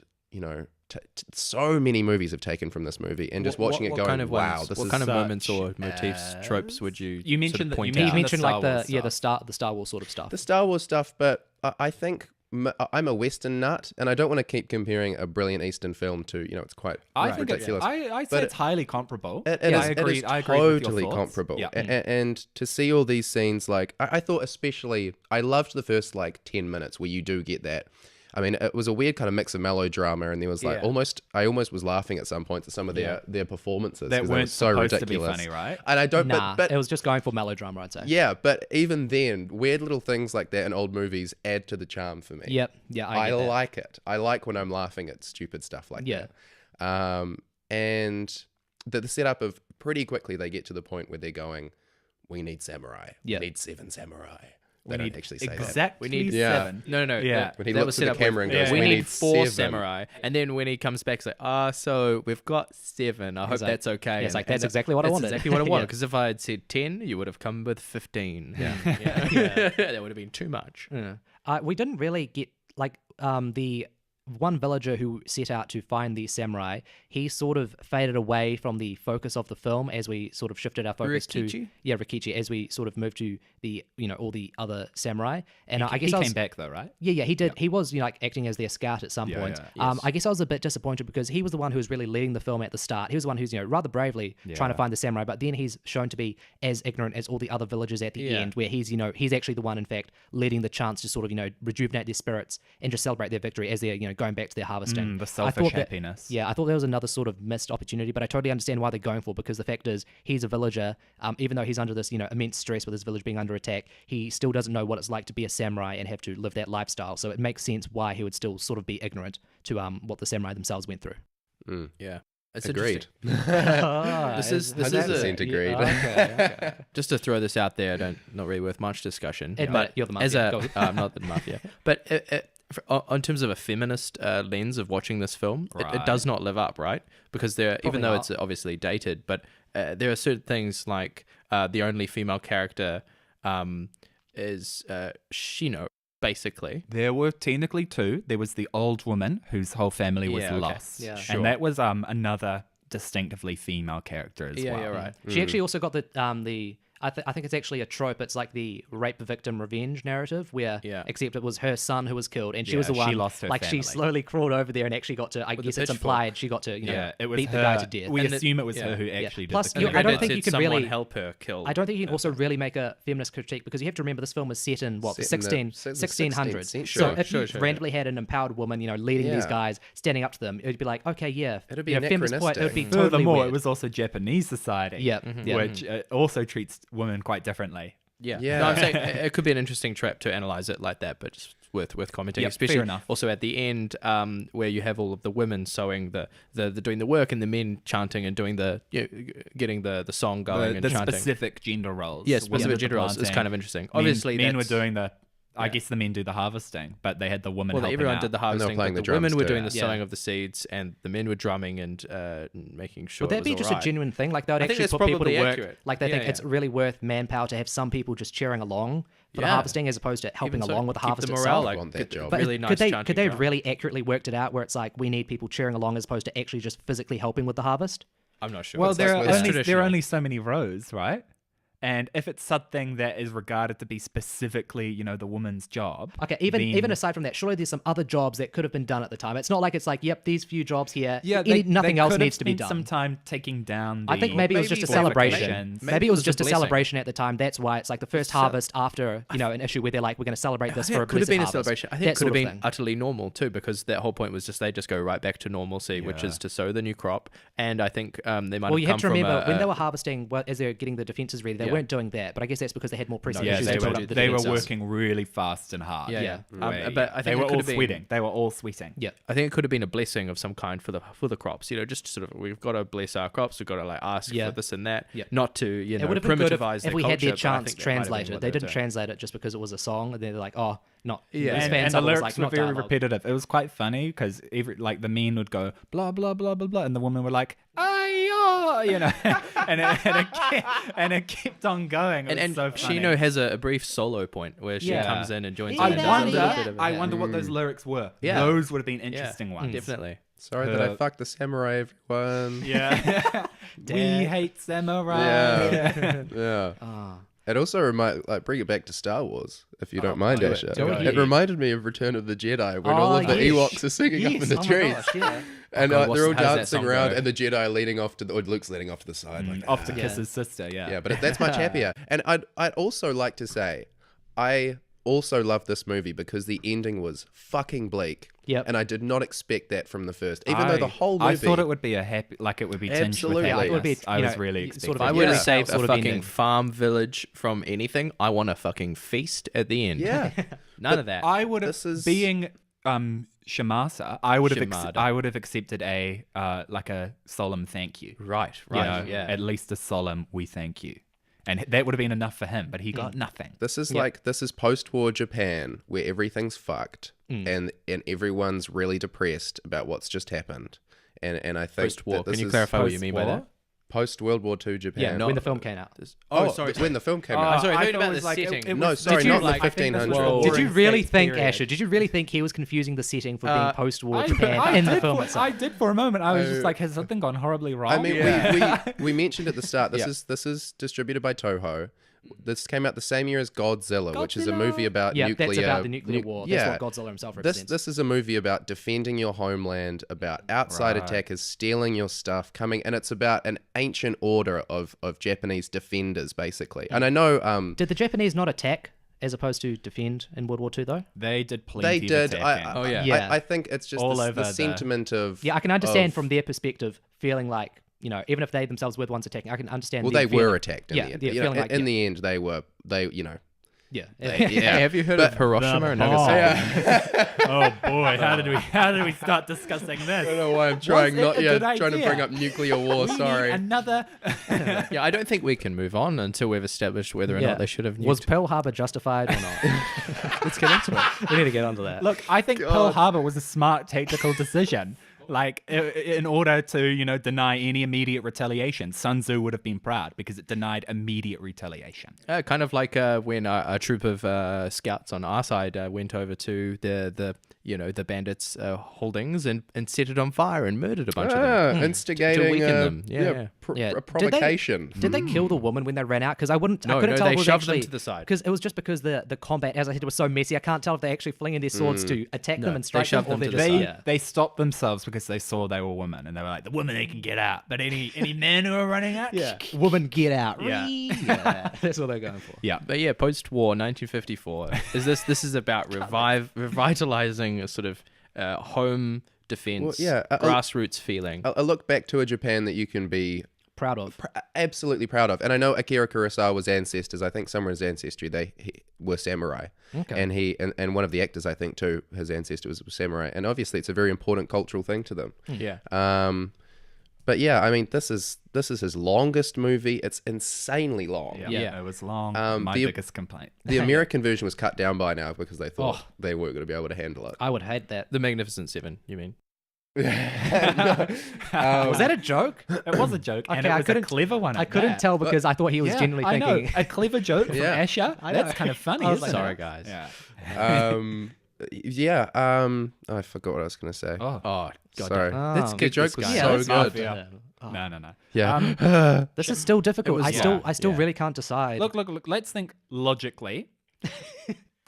so many movies have taken from this movie, and just watching it going, kind of wow, ones, this what is kind of such moments or motifs, tropes would you mentioned sort of point you out? He mentioned Star like Wars the stuff. the Star Wars sort of stuff. the Star Wars stuff, but I think I'm a Western nut, and I don't want to keep comparing a brilliant Eastern film to, it's quite I think ridiculous. I'd say But it's highly comparable. It Yeah, is, I agree. It is I agree with your totally thoughts. comparable. Yeah. And to see all these scenes, like, I thought especially, I loved the first, like, 10 minutes where you do get that. I mean, it was a weird kind of mix of melodrama, and there was, like, I almost was laughing at some points at some of their performances. That 'cause they weren't were so supposed ridiculous. to be funny, right? And I don't, Nah, but it was just going for melodrama, I'd say. yeah, but even then, weird little things like that in old movies add to the charm for me. Yep. Yeah, I I get that. like it. I like when I'm laughing at stupid stuff like Yeah. that. And the setup of pretty quickly they get to the point where they're going, we need samurai. Yeah. We need 7 samurai. They don't actually say that. Exactly. We need- Yeah. 7. No. Yeah. When he that looks was at set the up camera with, and goes, we "We need need 4 7." samurai. And then when he comes back, it's like, so we've got 7. I hope like- that's okay. yeah, it's And- like, that's and exactly what I that's wanted. exactly what I wanted. Yeah. Because if I had said 10, you would have come with 15. Yeah. That would have been too much. Yeah. We didn't really get like the one villager who set out to find the samurai. He sort of faded away from the focus of the film as we sort of shifted our focus Rikichi? to Rikichi as we sort of moved to the all the other samurai. And I guess he I was, came back though, right? Yeah, he did. He was, like acting as their scout at some Yeah, point. yeah. I guess I was a bit disappointed because he was the one who was really leading the film at the start. He was the one who's, rather bravely trying to Yeah. find the samurai, but then he's shown to be as ignorant as all the other villagers at the Yeah. end, where he's, he's actually the one, in fact, leading the chance to sort of, rejuvenate their spirits and just celebrate their victory as they're, going back to their harvesting. The I selfish thought that- happiness. Yeah, I thought there was another sort of missed opportunity, but I totally understand why they're going for, because the fact is he's a villager. Even though he's under this, immense stress with his village being under attack, he still doesn't know what it's like to be a samurai and have to live that lifestyle. So it makes sense why he would still sort of be ignorant to what the samurai themselves went through. Yeah. It's Agreed. This is 100% agreed. Okay. Just to throw this out there, not really worth much discussion. Admit but it, you're the as mafia. a, I'm not the mafia. But in terms of a feminist lens of watching this film, it does not live up, right? Because even though not. it's obviously dated, but there are certain things like the only female character is Shino, basically. There were technically 2. There was the old woman whose whole family was Yeah, okay. lost. Yeah. Sure. And that was another distinctively female character as well. Yeah, right. She actually also got the I think it's actually a trope. It's like the rape victim revenge narrative, where except it was her son who was killed, and she was the she one. lost her like family. she slowly crawled over there and actually got to. I With guess the it's pitchfork. implied she got to It was beat her. the guy to death. We And assume it was yeah. her who actually did Plus, the you- killing. I don't It think said you can someone really- help her kill. I don't think you can also really make a feminist critique, because you have to remember this film was set in what Set in the 1600s. 16th So century. if you randomly had an empowered woman, leading these Yeah. guys, standing up to them, it'd be like, okay, yeah, It'd be feminist point. It would be anachronistic. totally Furthermore, weird. it was also Japanese society, Yeah, yeah. which also treats women quite differently. Yeah. Yeah. No, I'm saying it could be an interesting trap to analyze it like that, but just worth commenting. Yep, Especially fair enough. also at the end, where you have all of the women sewing the doing the work and the men chanting and doing getting the song going and the chanting. specific gender roles. Yes, Women specific did the gender roles is planting, kind of interesting. men- Obviously, men were that's- doing the. I Yeah. guess the men do the harvesting, but they had the women Well, helping everyone out. did the harvesting, playing but the the women drums were too. doing the Yeah. sowing of the seeds, and the men were drumming and making sure. Would it that was be just all a right. genuine thing? Like they would I think actually that's put people to probably work. accurate. Like they Yeah, think yeah. it's really worth manpower to have some people just cheering along for the Yeah. harvesting as opposed to helping Even so, along with the keep harvest the itself. morale, like, Want that good- job. But really nice chanting could they have drum. really accurately worked it out where it's like we need people cheering along as opposed to actually just physically helping with the harvest? I'm not sure. Well, It's there like- are it's only traditional. so many rows, right? And if it's something that is regarded to be specifically, the woman's job. Okay, even then- aside from that, surely there's some other jobs that could have been done at the time. It's not like it's like, yep, these few jobs here. Yeah, nothing they else could have needs to be spent done. some time taking down. The I think maybe it was just a celebration. fortifications. Maybe it was just a blessing. celebration at the time. That's why it's like the first harvest after an issue where they're like, we're going to celebrate this I think for a it could have blessed been a harvest. celebration. I think That it could sort have of been thing. utterly normal too, because that whole point was just they just go right back to normalcy, which is to sow the new crop. And I think they might Well, have you come have to from remember when a- they were harvesting, as they're getting the defenses ready, they Yeah. weren't doing that. But I guess that's because they had more pressing Yeah, issues they to were, build up the they were defenses. working really fast and hard. Yeah, Yeah. but I think they it were could all have been- sweating. They were all sweating. Yeah. I think it could have been a blessing of some kind for the crops. Just sort of we've got to bless our crops. We've got to like ask Yeah. for this and that. Yeah. Not to It would have been good primitivize if we their had their culture, but I chants think that might have been translated. what They were didn't doing. translate it just because it was a song. And they're like, oh, not. Yeah. this And, fan and the song was lyrics like, were not very dialogue. repetitive. It was quite funny because the men would go blah blah blah blah blah, and the women were like "Ayo," and it kept on going. It was And so funny. Shino has a brief solo point where she Yeah. comes in and joins I in and does a little bit wonder. of I yeah. wonder what those lyrics were. Yeah. Those would have been Yeah. interesting ones. Definitely. Sorry that I Her- fucked the samurai, everyone. Yeah. We hate samurai. Yeah. Yeah. Ah. It also bring it back to Star Wars, if you don't mind, do it, Asher. do it. It reminded me of Return of the Jedi when all of the yes. Ewoks are singing up in the Yes, oh my trees. gosh, yeah. And God, they're all how does that dancing song around, go? and the Jedi leading off to or Luke's leading off to the side, like Off to Yeah. kiss his sister. Yeah. yeah. But that's much happier. And I'd also like to say, I also love this movie because the ending was fucking bleak. Yep. And I did not expect that from the first, even though the whole movie. I thought it would be a happy, like it would be tinged Absolutely. with Yeah, it would be, happiness. I was you know, really sort expecting. of If I a were to Yeah. save sort a of fucking ending. farm village from anything, I want a fucking feast at the end. Yeah. None of that. I would have This is- being Shamasa. I would have Shimada. I would have accepted a like a solemn thank you. right, You right, know, yeah. At least a solemn we thank you, and that would have been enough for him. But he got nothing. This is this is post-war Japan where everything's fucked and everyone's really depressed about what's just happened. And I think Post-war. that this Can you is clarify what you mean by post-war? that? Post-World War II Japan. Yeah, when the film came out. When the film came Oh, out. sorry, I I thought thought about it was the like setting. No, was- sorry, did you- not like, I think this was 1500s. War Did you in really States think, period. Asher? Did you really think he was confusing the setting for being post-war I Japan in the did film for- itself? I did for a moment. I was just like, has something gone horribly wrong? I mean, Yeah. we mentioned at the start. Yeah. This is distributed by Toho. This came out the same year as Godzilla, which is a Godzilla. movie about Yeah, nuclear. that's about the nuclear war. Yeah, That's what Godzilla himself this represents. this is a movie about defending your homeland, about outside Right. attackers stealing your stuff, coming, and it's about an ancient order of Japanese defenders, basically. And I know Did the Japanese not attack as opposed to defend in World War II, though? they did plenty. they did. Of attacking. Oh, yeah. Yeah. I think it's just All the over the- sentiment of Yeah, I can understand of- from their perspective feeling like, even if they themselves were the ones attacking, I can understand. Well, their they were feeling. attacked in Yeah, the end. yeah, You know, feeling like, in yeah. the end, they Yeah. yeah. Hey, have you heard of Hiroshima and bomb. Nagasaki? Oh boy, how did we start discussing this? I don't know why I'm trying it a good trying to idea? bring up nuclear war. We Sorry. need another. Yeah, I don't think we can move on until we've established whether or Yeah. not they should have nuked. Was Pearl Harbor justified or not? Let's get into it. We need to get onto that. Look, I think Pearl Harbor was a smart tactical decision. Like, in order to, deny any immediate retaliation, Sun Tzu would have been proud because it denied immediate retaliation. Kind of like when a troop of scouts on our side went over to the bandits' holdings and set it on fire and murdered a bunch of them. Instigating To weaken them. Yeah. Yeah. a provocation. Did they kill the woman when they ran out? Because I couldn't No, tell they if it was shoved them actually, to the side. Because it was just because the combat, as I said, was so messy. I can't tell if they actually flinging their swords to attack them and they strike them, shoved or them they're to just the They side. they stopped themselves because they saw they were women and they were like, the women they can get out, but any men who are running out, woman get out. Yeah. Yeah. That's what they're going for. yeah. But yeah, post-war 1954. This is about revitalizing a sort of home defense, Well, yeah, grassroots feeling. I look back to a Japan that you can be proud of. Absolutely proud of. And I know Akira Kurosawa's ancestors, I think somewhere in his ancestry, he were samurai. Okay. And one of the actors, I think too, his ancestor was samurai. And obviously it's a very important cultural thing to them. Yeah. But yeah, I mean, this is his longest movie. It's insanely long. Yeah, it was long. My the- biggest complaint. The American version was cut down by now because they thought they weren't going to be able to handle it. I would hate that. The Magnificent Seven, you mean? Was that a joke? It was a joke, and Okay, it I was a couldn't- clever one. I at couldn't that. tell because I thought he was Yeah, genuinely I know. thinking. A clever joke from Yeah. Asher. That's kind of funny. I was isn't Sorry, it? guys. Yeah. Yeah. I forgot what I was going to say. Oh, Oh, God. Sorry. Let's The get joke this was guy. Yeah, so let's good. go. Yeah. Oh. no. Yeah. This is still difficult. I still yeah. really can't decide. Look. Let's think logically,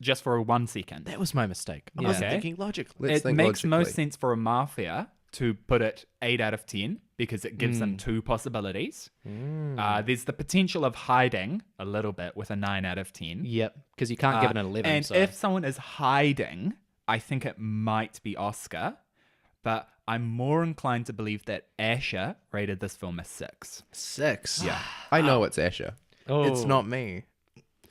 just for 1 second. That was my mistake. I Yeah. wasn't Okay. thinking logically. Let's It think makes most logically. sense for a Mafia to put it 8 out of 10 because it gives them 2 possibilities. There's the potential of hiding a little bit with a 9 out of 10. Yep, because you can't give it an 11. And so. if someone is hiding, I think it might be Oscar, but I'm more inclined to believe that Asher rated this film a 6. 6. Yeah. I know it's Asher. It's not me.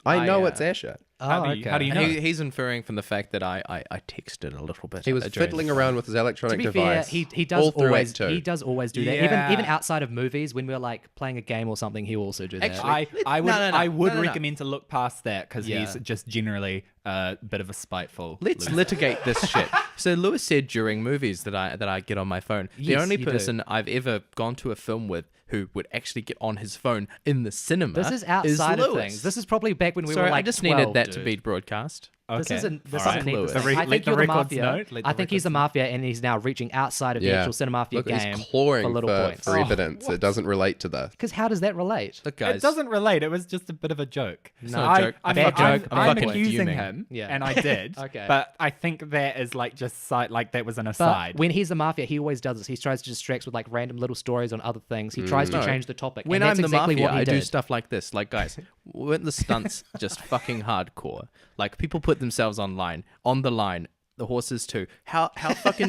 I know I, it's Asher. How do you know? He's inferring from the fact that I texted a little bit. He was during fiddling the- around with his to electronic be fair, device. he does all through always Act Two. he does always do that. Yeah. Even outside of movies, when we're like playing a game or something, he'll also do that. Actually, I would No. I would No. recommend to look past that because Yeah. he's just generally a bit of a spiteful. Let's loser. litigate this shit. So Lewis said during movies that I get on my phone. The Yes, only you do. person I've ever gone to a film with who would actually get on his phone in the cinema. This is outside of Lewis. things. This is probably back when we Sorry, were like I just 12, needed that to dude. be broadcast. This Okay. isn't. This All right. isn't need Lewis. this. The I let think the you're the records mafia. know, let the I think he's the mafia, and he's now reaching outside of the actual Cinemafia Look, game he's clawing for little points. for evidence. It doesn't relate to this. Because how does that relate? Look, guys. It doesn't relate. It was just a bit of a joke. It's not a joke. I'm, Bad I'm, joke. I'm, I'm fucking accusing fuming. him, Yeah. and I did. Okay. But I think that is like just like that was an But aside. when he's the mafia, he always does this. He tries to distract with like random little stories on other things. He tries to No. change the topic. When and I'm that's the exactly mafia, what he I did. do stuff like this. Like, guys, weren't the stunts just fucking hardcore? Like, people put themselves on the line. The horses too. How the fuck do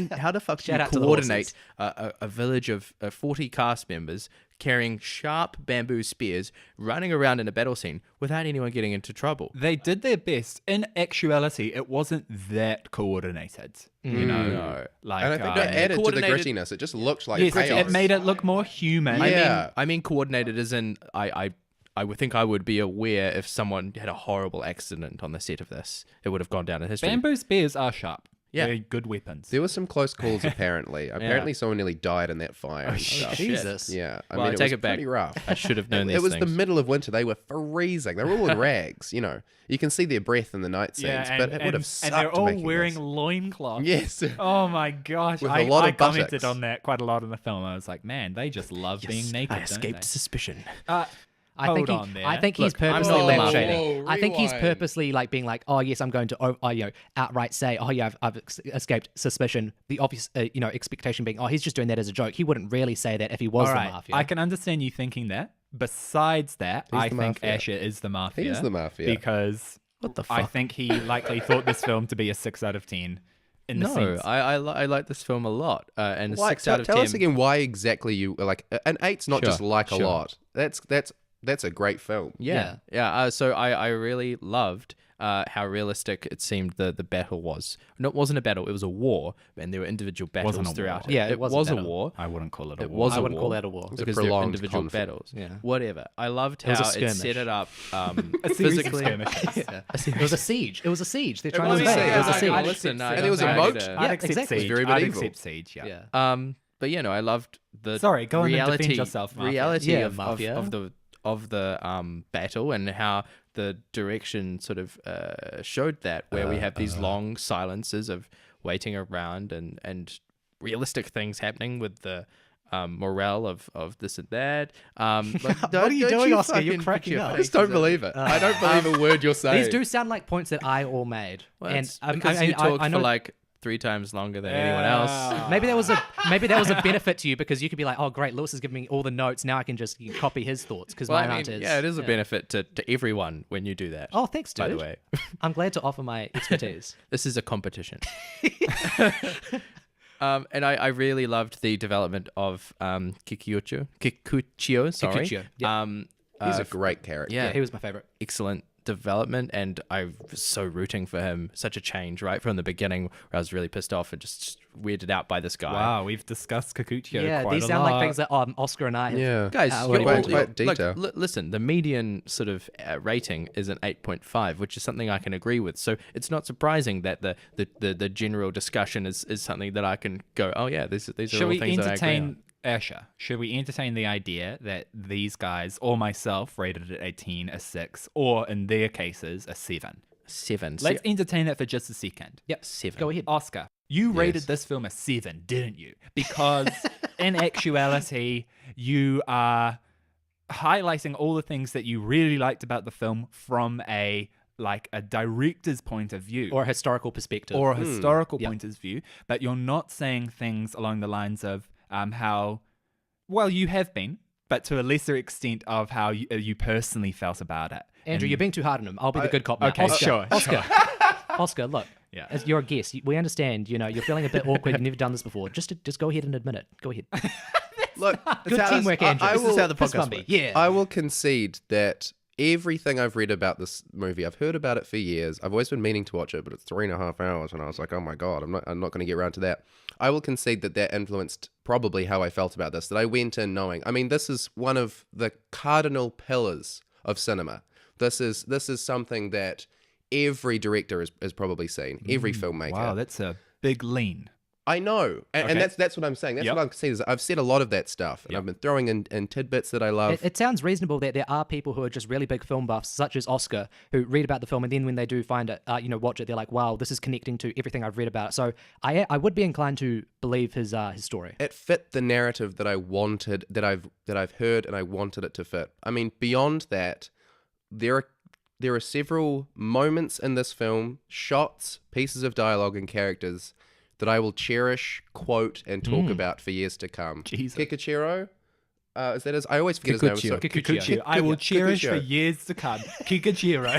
Shout you out to the coordinate a village of 40 cast members carrying sharp bamboo spears, running around in a battle scene without anyone getting into trouble? They did their best. In actuality, it wasn't that coordinated. You know, No. like And I think that added to the coordinated- grittiness. It just looked like yes, chaos. it made it look more human. Yeah. I mean coordinated as in I would think I would be aware if someone had a horrible accident on the set of this. It would have gone down in history. Bamboo spears are sharp. Yeah. They're good weapons. There were some close calls, apparently. Apparently, someone nearly died in that fire. and stuff. Jesus. Yeah, I Well, mean, I take was it back. pretty rough. I should have known It these was things. the middle of winter. They were freezing. They were all in rags. You know, you can see their breath in the night scenes, but it would have sucked. and they're all making wearing this. loincloths. Yes. Oh my gosh. With a I, lot I of commented buttocks. on that quite a lot in the film. I was like, man, they just love being naked. I don't escaped they? suspicion. I think Hold on there. I think he's Look, I'm purposely not the lampshading. mafia. I think he's Rewind. purposely like being like, oh yes, I'm going to outright say, oh yeah, I've escaped suspicion. The obvious expectation being, oh he's just doing that as a joke. He wouldn't really say that if he was All the right, mafia. I can understand you thinking that. Besides that, He's I the think mafia. Asher is the mafia. He is the mafia. Because What the I fuck? think he likely thought this film to be a 6 out of 10. In the No, sense. I like this film a lot, and a Why, 6 out of 10. tell us again why exactly you like an 8's not Sure, just like a sure. lot. That's a great film. Yeah. So I really loved how realistic it seemed the battle was. No, it wasn't a battle. It was a war, and there were individual battles Wasn't a throughout war. it. Yeah, it it was a was a battle. war. I wouldn't call it a It war. was I a wouldn't war call that a war. was a because there were prolonged individual conflict. battles. Yeah. Whatever. I loved was how a it skirmish. set it up. A series of physically. skirmishes. It was a siege. It was a siege. They're trying was to a invade. siege. It was a Yeah, siege. I- Listen, And there was a moat. Yeah, I'd accept exactly. siege. Very I'd medieval. accept siege, yeah. But you know, I loved the Sorry, go on and reality, defend yourself, Mafia. reality Yeah, of Mafia. the battle and how the direction sort of showed that, where we have these long silences of waiting around and realistic things happening with the morale of this and that. What are you doing, Oscar? You're cracking up. I just don't believe it. I don't believe a word you're saying. These do sound like points that I all made. Well, and it's because you talked for like 3 times longer than anyone else. maybe that was a benefit to you because you could be like, oh great, Lewis is giving me all the notes. Now I can just copy his thoughts because Well, my I mean, answer is yeah, it is a benefit to everyone when you do that. Oh, thanks, dude. by the way, I'm glad to offer my expertise. this is a competition. And I really loved the development of Kikuchio, sorry. Kikuchio, yeah. He's a great character. Yeah, He was my favorite. excellent development, and I was so rooting for him. Such a change right from the beginning, where I was really pissed off and just weirded out by this guy. Wow, we've discussed Kikuchio Yeah, quite these a sound lot. like things that Oscar and I have. Yeah. Guys, What you're do all- you Quite look, detail. listen, the median sort of rating is an 8.5, which is something I can agree with. So it's not surprising that the general discussion is something that I can go, oh yeah, these are Should all we things that I agree on. entertain Asher? Should we entertain the idea that these guys or myself rated it a 10, a 6, or in their cases a 7? 7. Let's entertain that for just a second. Yep. 7. Go ahead. Oscar, you rated Yes. this film a 7, didn't you? Because in actuality, you are highlighting all the things that you really liked about the film from a director's point of view. Or a historical perspective. Or a historical Yep. point of view, but you're not saying things along the lines of how, well, you have been, but to a lesser extent of how you personally felt about it. Andrew, you're being too hard on him. I'll be the good cop now. okay, Oscar, sure. Oscar, look. Yeah. As you're a guest, we understand. You're feeling a bit awkward. You've never done this before. Just go ahead and admit it. Go ahead. Look, Good this- teamwork, I- Andrew. I This is will- how the podcast works. Yeah. I will concede that everything I've read about this movie, I've heard about it for years. I've always been meaning to watch it, but it's 3.5 hours, and I was like, oh my god, I'm not going to get around to that. I will concede that influenced probably how I felt about this. That I went in knowing. I mean, this is one of the cardinal pillars of cinema. This is something that every director has probably seen. Every filmmaker. Wow, that's a big lean. I know, and Okay. that's what I'm saying. That's Yep. what I'm saying is I've said a lot of that stuff, and I've been throwing in tidbits that I love. It sounds reasonable that there are people who are just really big film buffs, such as Oscar, who read about the film and then when they do find it, watch it, they're like, "Wow, this is connecting to everything I've read about it." So I would be inclined to believe his story. It fit the narrative that I wanted, that I've heard, and I wanted it to fit. I mean, beyond that, there are several moments in this film, shots, pieces of dialogue, and characters that I will cherish, quote, and talk about for years to come. Jesus. Kikuchiro? Is that his? I always forget his name. I'm sorry. Kikuchio. I will cherish for Kikuchio. years to come. Kikuchiro.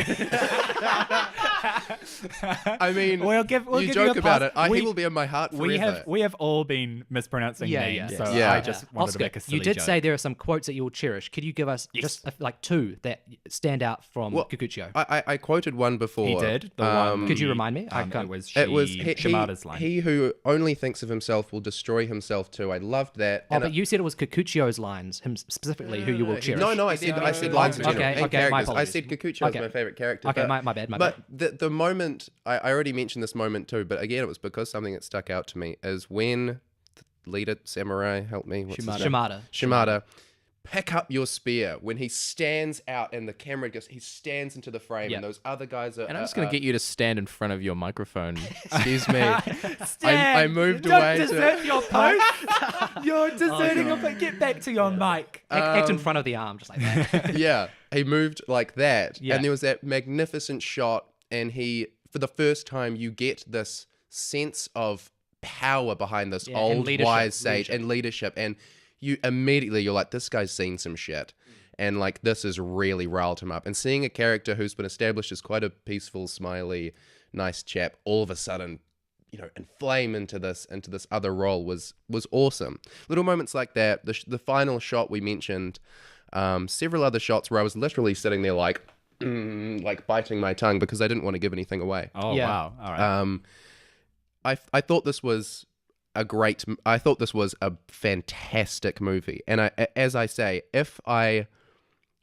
I mean, We'll give you you joke a about pass. it. He will be in my heart forever. We have all been mispronouncing Yeah, names, yeah. so Yeah. I just wanted Oscar, to make a silly you did joke. say there are some quotes that you will cherish. Could you give us just two that stand out from Well, Kikuchio? I quoted one before. He did. The one. Could you remind me? It was Shimada's Shimada's line. He who only thinks of himself will destroy himself too. I loved that. Oh, And but you said it was Kikuchio's lines, him specifically, who you will cherish. No, I said lines in general. Okay, and okay, my characters. I apologies. said Kikuchio Okay. is my favorite character. Okay, but, my bad. But the moment, I already mentioned this moment too, but again, it was because something that stuck out to me is when the leader, samurai, help me. What's his name? Shimada. Pick up your spear when he stands out and the camera he stands into the frame Yeah. and those other guys are. And I'm just going to get you to stand in front of your microphone. Excuse me. I moved Don't away. desert your post. You're deserting your post. Get back to your mic. Act in front of the arm, just like that. Yeah, he moved like that, Yeah. and there was that magnificent shot, and he, for the first time, you get this sense of power behind this Yeah, and old leadership, wise sage and leadership, and you immediately you're like, this guy's seen some shit, and like this has really riled him up. And seeing a character who's been established as quite a peaceful, smiley, nice chap, all of a sudden, inflame into this other role was awesome. Little moments like that, the final shot we mentioned, several other shots where I was literally sitting there like biting my tongue because I didn't want to give anything away. Oh, Yeah. wow. All right. I thought this was a fantastic movie, and as I say, if I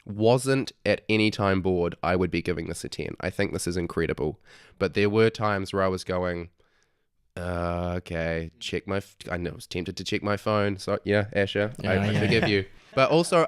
wasn't at any time bored, I would be giving this a 10. I think this is incredible, but there were times where I was going, okay, I was tempted to check my phone. So yeah, Asher, I forgive you. But also,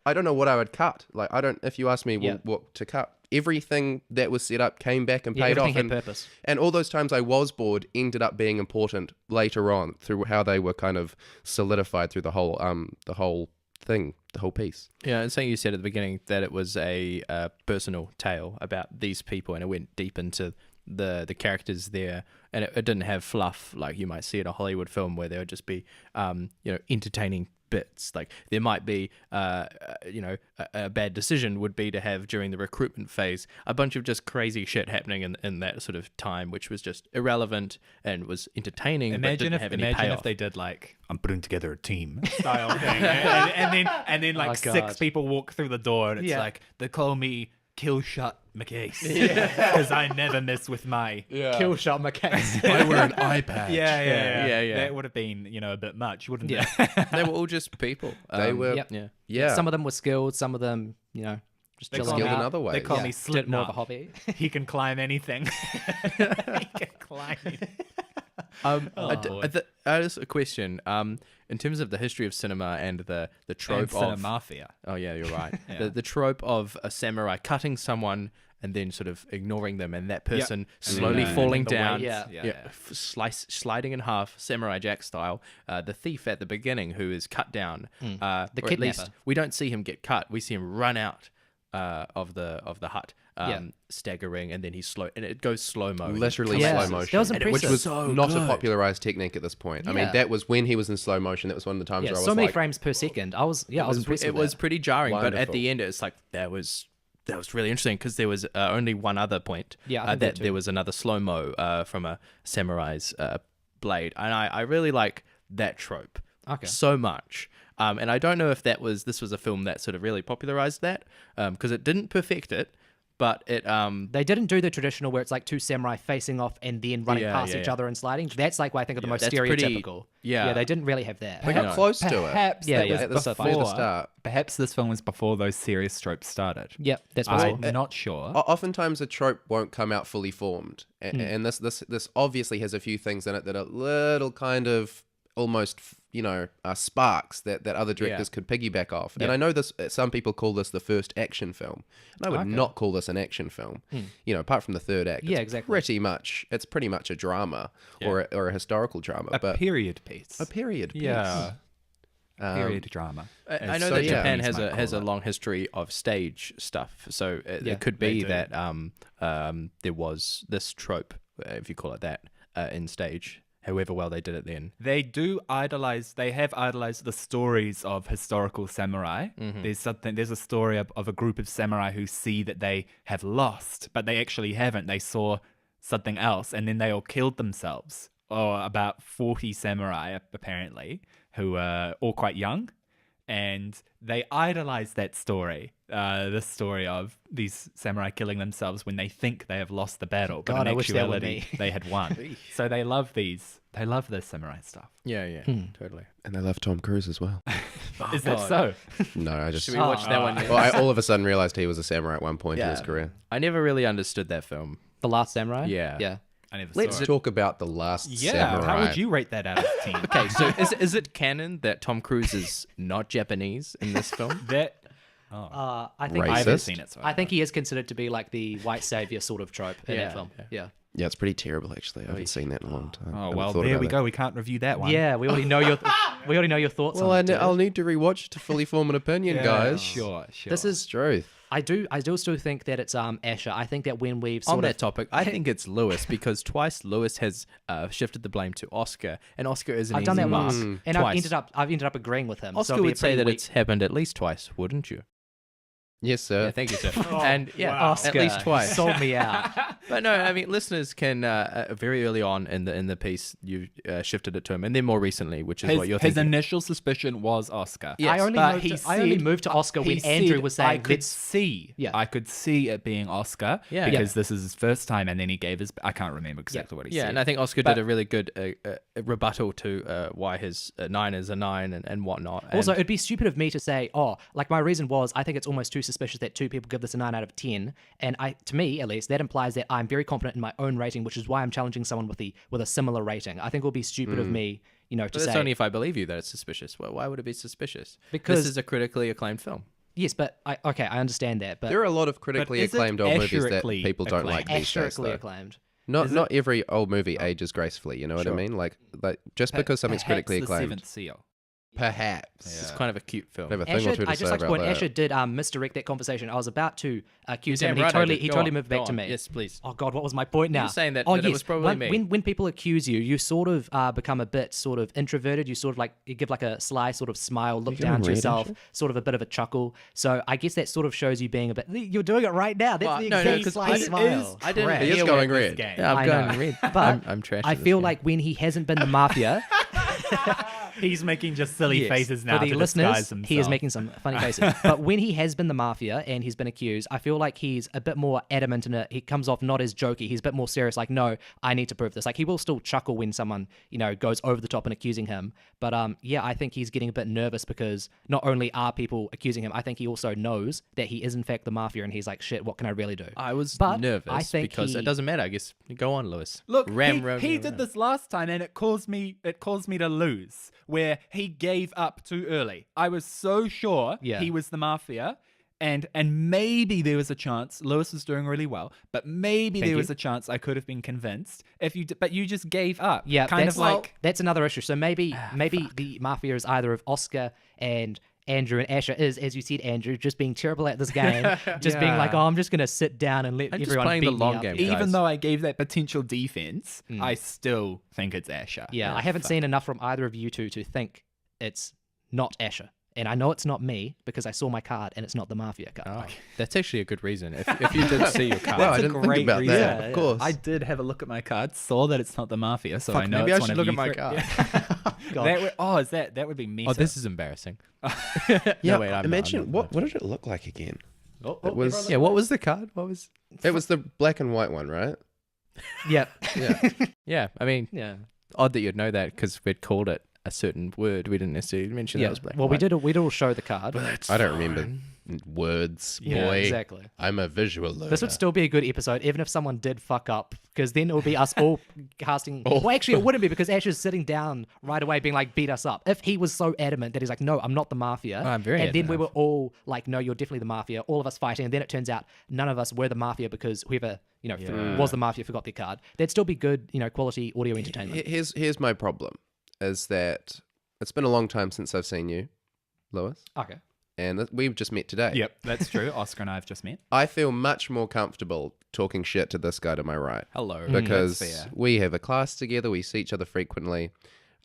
I don't know what I would cut. Like, if you ask me what to cut, everything that was set up came back and paid off. Everything had purpose. And all those times I was bored ended up being important later on through how they were kind of solidified through the whole thing, the whole piece. Yeah, and something you said at the beginning that it was a personal tale about these people, and it went deep into the characters there, and it didn't have fluff like you might see in a Hollywood film where there would just be entertaining bits. Like there might be, a bad decision would be to have during the recruitment phase a bunch of just crazy shit happening in that sort of time, which was just irrelevant and was entertaining. Imagine but didn't have any if payoff. they did like I'm putting together a team style thing, and then like Oh, 6 God. people walk through the door, and it's Yeah. like they call me Kill Shot McCase because I never miss with my Kill shot McCase. I wear an eye patch. Yeah. That would have been a bit much, wouldn't Yeah. it? They were all just people. They were, Yep. Yeah. yeah, Some of them were skilled, some of them, just They chilling call skilled me- out. in other ways. They call Yeah. me Did more of a Slipknot. hobby. He can climb anything. He can climb anything. Just a question. In terms of the history of cinema and the trope of Cinemafia. oh yeah, you're right. Yeah. The trope of a samurai cutting someone and then sort of ignoring them, and that person slowly And then, falling the down, weight. sliding in half, Samurai Jack style. The thief at the beginning who is cut down. The or at kidnapper. least we don't see him get cut. We see him run out of the hut, staggering, and then he's slow, and it goes slow mo. literally Yeah. slow motion. That was which impressive. was So not a good. popularized technique at this point. I mean, Yeah. that was when he was in slow motion. That was one of the times Yeah, where I was so many like, frames per second. I was impressed It with was that. pretty jarring, but at Wonderful. the end, it's like that was really interesting because there was only one other point. Yeah, I think that too. there was another slow mo from a samurai's blade, and I really like that trope so much. And I don't know if this was a film that sort of really popularized that because it didn't perfect it, but it They didn't do the traditional where it's like two samurai facing off and then running Yeah, past yeah, each yeah. other and sliding. That's like what I think of the most that's pretty- stereotypical. yeah. They didn't really have that. they got close to it. Perhaps Yeah, that yeah, was At the, so near the before. start. Perhaps this film was before those serious tropes started. Yep, that's possible. I'm not sure. Oftentimes a trope won't come out fully formed, and this obviously has a few things in it that are little kind of almost sparks that other directors could piggyback off. And I know this. Some people call this the first action film, and I would not call this an action film. Apart from the third act, Yeah, it's exactly. it's pretty much a drama or a historical drama, A but period piece. a period piece. Yeah. Period drama. I know so, that yeah. Japan Japanese has might a has call a it. long history of stage stuff, so Yeah, it could they be do. that there was this trope, if you call it that, in stage. However well they did it then. They have idolized the stories of historical samurai. There's a story of a group of samurai who see that they have lost, but they actually haven't. They saw something else, and then they all killed themselves. Or about 40 samurai, apparently, who are all quite young. And they idolize that story, the story of these samurai killing themselves when they think they have lost the battle, but God, in I wish that were actuality me. they had won. So they love these. They love this samurai stuff. Yeah, totally. And I love Tom Cruise as well. Is that so? No, I just Should we watch that one? well, I all of a sudden realized he was a samurai at one point in his Yeah. career. I never really understood that film. The Last Samurai? Yeah. Yeah. I never Let's saw it. talk about the last samurai. How would you rate that out of 10? Okay, so is it canon that Tom Cruise is not Japanese in this film? That I think Racist. I haven't seen it. So I think he is considered to be like the white savior sort of trope in Yeah, that film. Yeah. Yeah, it's pretty terrible actually. I haven't seen that in a long time. I Oh haven't well, thought there about we it. go. We can't review that one. Yeah, we already know your thoughts Well, on it. I'll need to rewatch it to fully form an opinion, Yeah, guys. Sure. This is Truth. I do still think that it's Asher. I think that when we've On sort that of topic, I think it's Lewis because twice Lewis has shifted the blame to Oscar, and Oscar is an I've done easy that mark. once, and Twice. I've ended up agreeing with him. so Oscar it'll be a would say pretty that weak- it's happened at least twice, wouldn't you? Yes, sir. Yeah, thank you, sir. And yeah, wow. at least twice. sold me out. But no, I mean, listeners can very early on in the piece you shifted it to him, and then more recently, which is what you're his thinking. initial suspicion was Oscar. I only but moved he to, I only said- moved to Oscar he when Andrew said, was saying I could let's see. Yeah. I could see it being Oscar Yeah. because this is his first time, and then he gave his. I can't remember exactly what he Yeah, said. and I think Oscar But- did a really good rebuttal to why his 9 is a 9 and whatnot. Also, And- it'd be stupid of me to say, like my reason was I think it's almost too suspicious that two people give this a 9 out of 10, and to me at least, that implies that I'm very confident in my own rating, which is why I'm challenging someone with a similar rating. I think it would be stupid of me, to but say. that's only if I believe you that it's suspicious. Well, why would it be suspicious? Because- this is a critically acclaimed film. Yes, but I understand that, but There are a lot of critically is it acclaimed old movies that asherically people don't like these days. asherically Though. acclaimed. Not every old movie ages gracefully. You know what I mean? Like just because something's Perhaps critically the acclaimed. Seventh Seal. perhaps. It's kind of a cute film. I have a thing or two Asher, to I say just like to about point, that. Asher did misdirect that conversation. I was about to accuse him, Damn and right I he did. Go totally on, moved go back to on. me. Yes, please. Oh God, what was my point now? were saying that- oh, that it yes. was probably me. When people accuse you, you sort of become a bit sort of introverted. You sort of like you give like a sly sort of smile, look down to red, yourself, Asher? sort of a bit of a chuckle. So I guess that sort of shows you being a bit. You're doing it right now. That's the exact 'cause sly smile. I didn't Correct. He is hear going what this red. game- Yeah, I I'm know. going red. But I'm trash. I at this feel game. like when he hasn't been the mafia. He's making just silly Yes. faces now For the to listeners, disguise himself. he is making some funny faces. But when he has been the mafia and he's been accused, I feel like he's a bit more adamant in it. He comes off not as jokey. He's a bit more serious. Like, no, I need to prove this. Like, he will still chuckle when someone, goes over the top and accusing him. But yeah, I think he's getting a bit nervous because not only are people accusing him, I think he also knows that he is in fact the mafia, and he's like, shit, what can I really do? I was But nervous I think because he- it doesn't matter. I guess go on, Lewis. Look, ram, he did this last time, and it caused me to lose. Where he gave up too early. I was so sure Yeah. he was the mafia, and maybe there was a chance. Lewis was doing really well, but maybe Thank there was you. a chance I could have been convinced if you. But you just gave up. Yeah, kind that's of like. that's another issue. So maybe the mafia is either of Oscar and Andrew, and Asher is, as you said, Andrew, just being terrible at this game, just being like, Yeah. oh, I'm just gonna sit down and let I'm just everyone playing beat the me long up game. here. guys. Even though I gave that potential defense, I still think it's Asher. Yeah, I haven't seen enough from either of you two to think it's not Asher. And I know it's not me because I saw my card and it's not the Mafia card. Oh, that's actually a good reason. If you did see your card, Wow, I a didn't think great about reason. that. Yeah, Of course. I did have a look at my card, saw that it's not the Mafia, so I know maybe it's I one should of look at you my three. card. Yeah. Is that would be me. Oh, this is embarrassing. yeah, No, wait, I'm imagine not. what did it look like again? Oh, It was Yeah, what was the card? What was? it was the black and white one, right? yeah, Yeah. Yeah, I mean, yeah. odd that you'd know that because we'd called it a certain word. We didn't necessarily mention that was black. Well, and white. we did all show the card. I don't remember words, Yeah, boy. exactly. I'm a visual learner. This would still be a good episode, even if someone did fuck up, because then it would be us all casting. Oh. Well, actually, it wouldn't be because Ash is sitting down right away, being like, beat us up. If he was so adamant that he's like, no, I'm not the Mafia. Oh, I'm very And then we adamant. were all like, no, you're definitely the Mafia. All of us fighting, and then it turns out none of us were the Mafia because whoever was the Mafia forgot their card. That'd still be good, quality audio entertainment. Here's my problem, is that it's been a long time since I've seen you, Lewis, Okay. and we've just met today. Yep, that's true. Oscar and I have just met. I feel much more comfortable talking shit to this guy to my right Hello. because That's fair. we have a class together. We see each other frequently.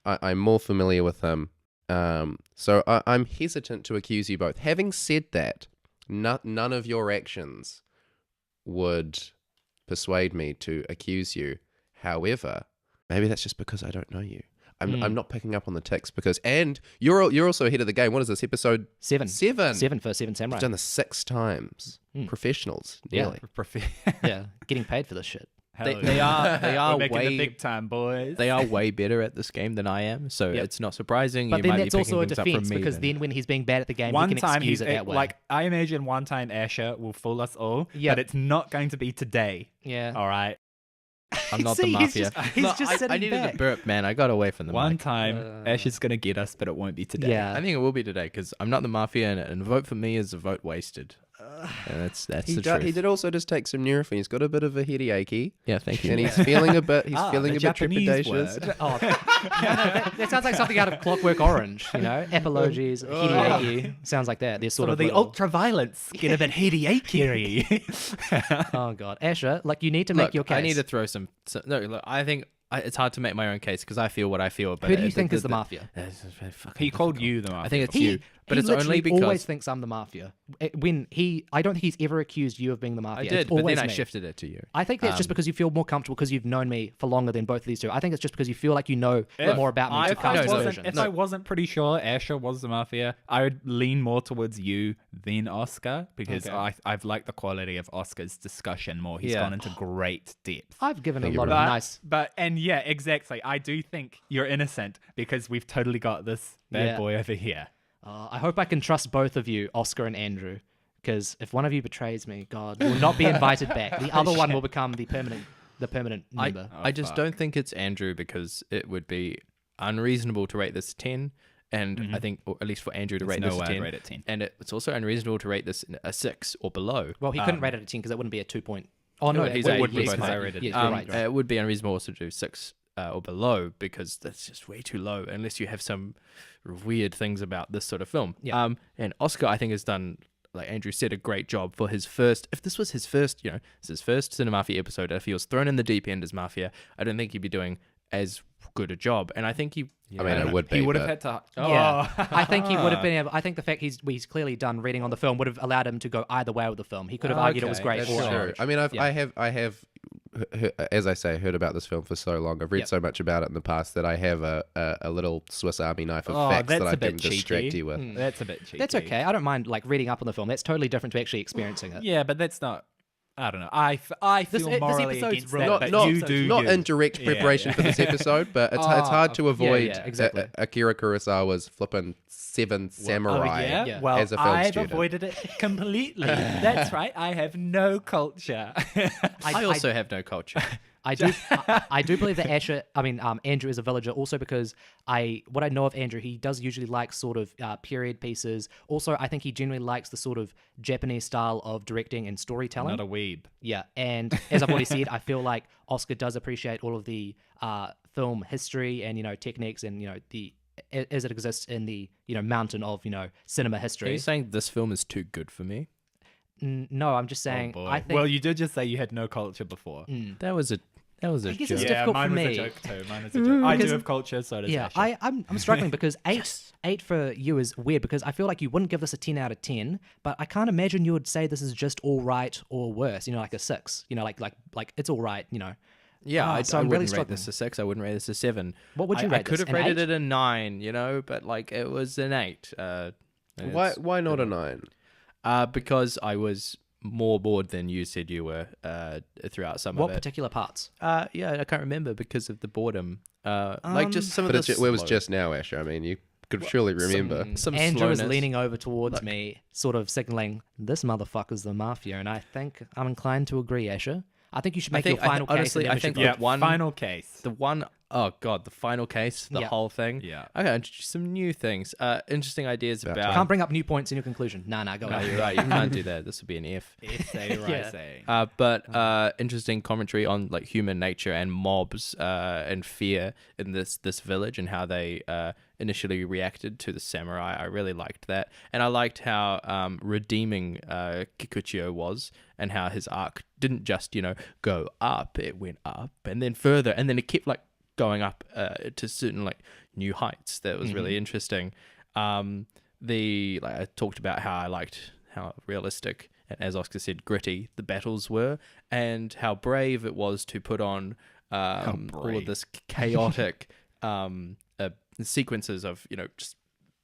I'm more familiar with him, so I'm hesitant to accuse you both. Having said that, none of your actions would persuade me to accuse you. However, maybe that's just because I don't know you. I'm not picking up on the ticks because, and you're also ahead of the game. What is this, episode 7 for Seven Samurai. I've done this 6 times. Professionals, Yeah. nearly. Yeah, getting paid for this shit. They are We're making way the big time, boys. they are way better at this game than I am. So Yep. it's not surprising. But you then might that's be also a picking things up from defense me because then when he's being bad at the game, One we can time excuse he's it that way. like, I imagine one time Asher will fool us all, Yeah. but it's not going to be today. yeah. All right. I'm not See, the he's Mafia. just- he's just I sitting needed back. a burp, man. I got away from the One mic. time Asher's going to get us, but it won't be today. Yeah. I think it will be today because I'm not the Mafia, and a vote for me is a vote wasted. And that's He, the do, truth. he did also just take some Nurofen. He's got a bit of a headache, Yeah, thank you. and he's feeling a bit. He's feeling the a bit Japanese trepidatious. word. Oh, that sounds like something out of Clockwork Orange, Apologies, hideaki. Sounds like that. They're sort of the little- ultraviolence get a bit headache. Oh god, Asher, like you need to make Look, your case. I need to throw some. No, look, I think it's hard to make my own case because I feel what I feel. But Who do you think is the Mafia? It's very fucking He called difficult. you the Mafia. I think it's He, you, but he it's only literally because always thinks I'm the Mafia. I don't think he's ever accused you of being the I Mafia. did, It's but always then I me. shifted it to you. I think that's just because you feel more comfortable because you've known me for longer than both of these two. I think it's just because you feel like you know more about me to cast this version. If I wasn't pretty sure Asher was the Mafia, I would lean more towards you than Oscar because Okay. I've liked the quality of Oscar's discussion more. He's Yeah. gone into great depth. I've given a Thank you lot of very nice. And yeah, exactly. I do think you're innocent because we've totally got this bad Yeah. boy over here. I hope I can trust both of you, Oscar and Andrew, because if one of you betrays me, God, you will not be invited back. The other one will become the permanent member. I just don't think it's Andrew because it would be unreasonable to rate this 10. And I think, or at least for Andrew to rate no this way a I'd 10. rate it 10. And it's also unreasonable to rate this a 6 or below. Well, he couldn't rate it a 10 because it wouldn't be a 2 point. Oh no, He's it a would be eight, because I right. rated. Yeah, Um, you're right. It would be unreasonable also to do 6 or below, because that's just way too low unless you have some weird things about this sort of film. Yeah. And Oscar, I think, has done, like Andrew said, a great job for his first. If this was his first, it's his first Cinemafia episode. If he was thrown in the deep end as Mafia, I don't think he'd be doing as good a job. And I think he. I mean, it would be. He would have but- had to. Yeah, Oh. I think he would have been able. I think the fact he's clearly done reading on the film would have allowed him to go either way with the film. He could have argued it was Okay, great that's or true. average. I mean, Yeah. I have, as I say, heard about this film for so long. I've read Yep. so much about it in the past that I have a little Swiss Army knife of Oh, facts that's that I a bit can distract cheeky. you with. That's a bit cheeky. That's okay. I don't mind like reading up on the film. That's totally different to actually experiencing it. Yeah, but that's not. I don't know. I feel This morally episode's against wrong. that, Not, but not, you do not you. in direct Yeah, preparation yeah. for this episode, but it's hard to avoid yeah, exactly. Akira Kurosawa's flipping Seven Samurai. Oh, yeah? Yeah. Well, as a film I've student. avoided it completely. That's right. I have no culture. I also have no culture. I do believe that Andrew is a villager also because what I know of Andrew, he does usually like sort of period pieces. Also, I think he generally likes the sort of Japanese style of directing and storytelling. Not a weeb. Yeah, and as I've already said, I feel like Oscar does appreciate all of the film history and techniques and the as it exists in the mountain of cinema Are history. you saying this film is too good for me? No, I'm just saying. Oh, boy. I think Well, you did just say you had no culture before. That was a I guess joke. it's Yeah, difficult mine for was me. a joke too. Mine is a joke. I do Because- have culture, so does Yeah, Asher. I'm struggling because eight for you is weird because I feel like you wouldn't give this a 10 out of 10, but I can't imagine you would say this is just all right or worse. Like a 6. Like it's all right. Yeah, so I I'm really wouldn't rate this a 6. I wouldn't rate this a 7. What would you I rate could this? have An rated 8? it a 9, but like it was an 8. And Why not a 9? Because I was more bored than you said you were throughout some What of it. particular parts? Yeah, I can't remember because of the boredom. Like just some But of the it was just now, Asher. I mean, you could surely remember. some Andrew is slowness. leaning over towards me, sort of signaling, this motherfucker's the Mafia, and I think I'm inclined to agree, Asher. I think you should make your final case. honestly, and then I we should think vote. the one final case. The one, oh god, the final case, the Yeah. whole thing. Yeah. Okay, introduce some new things. Interesting ideas About about. Can't bring up new points in your conclusion. Nah, go No, ahead. you're right. You can't do that. This would be an F. Essay, rising. But interesting commentary on like human nature and mobs and fear in this village and how they initially reacted to the samurai. I really liked that, and I liked how redeeming Kikuchiyo was, and how his arc didn't just go up; it went up and then further, and then it kept like going up to certain like new heights. That was really interesting. I talked about how I liked how realistic and, as Oscar said, gritty the battles were, and how brave it was to put on all of this chaotic sequences of just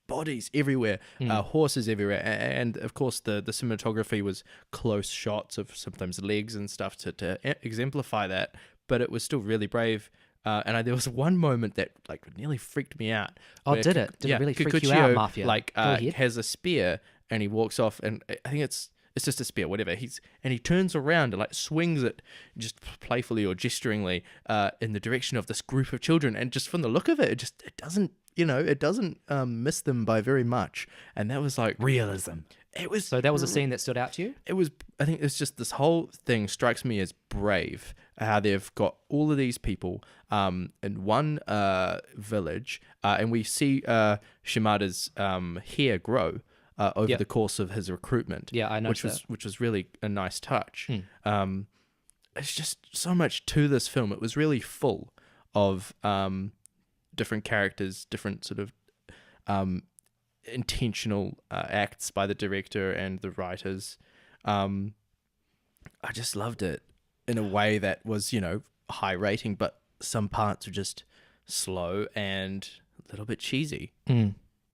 bodies everywhere, horses everywhere, and of course the cinematography was close shots of sometimes legs and stuff to exemplify that, but it was still really brave. And there was one moment that like nearly freaked me out. Oh, where did it? Did it really freak you out, Kikuchiyo, Mafia? Like Go ahead. has a spear and he walks off, and I think it's just a spear, whatever. He turns around and like swings it just playfully or gesturingly in the direction of this group of children, and just from the look of it, it doesn't miss them by very much, and that was like Realism. it was. So that was a scene that stood out to you? It was. I think it's just this whole thing strikes me as brave. How they've got all of these people in one village, and we see Shimada's hair grow over Yep. the course of his recruitment. Yeah, I noticed which was really a nice touch. It's just so much to this film. It was really full of different characters, different sort of intentional acts by the director and the writers. I just loved it in a way that was, high rating, but some parts were just slow and a little bit cheesy.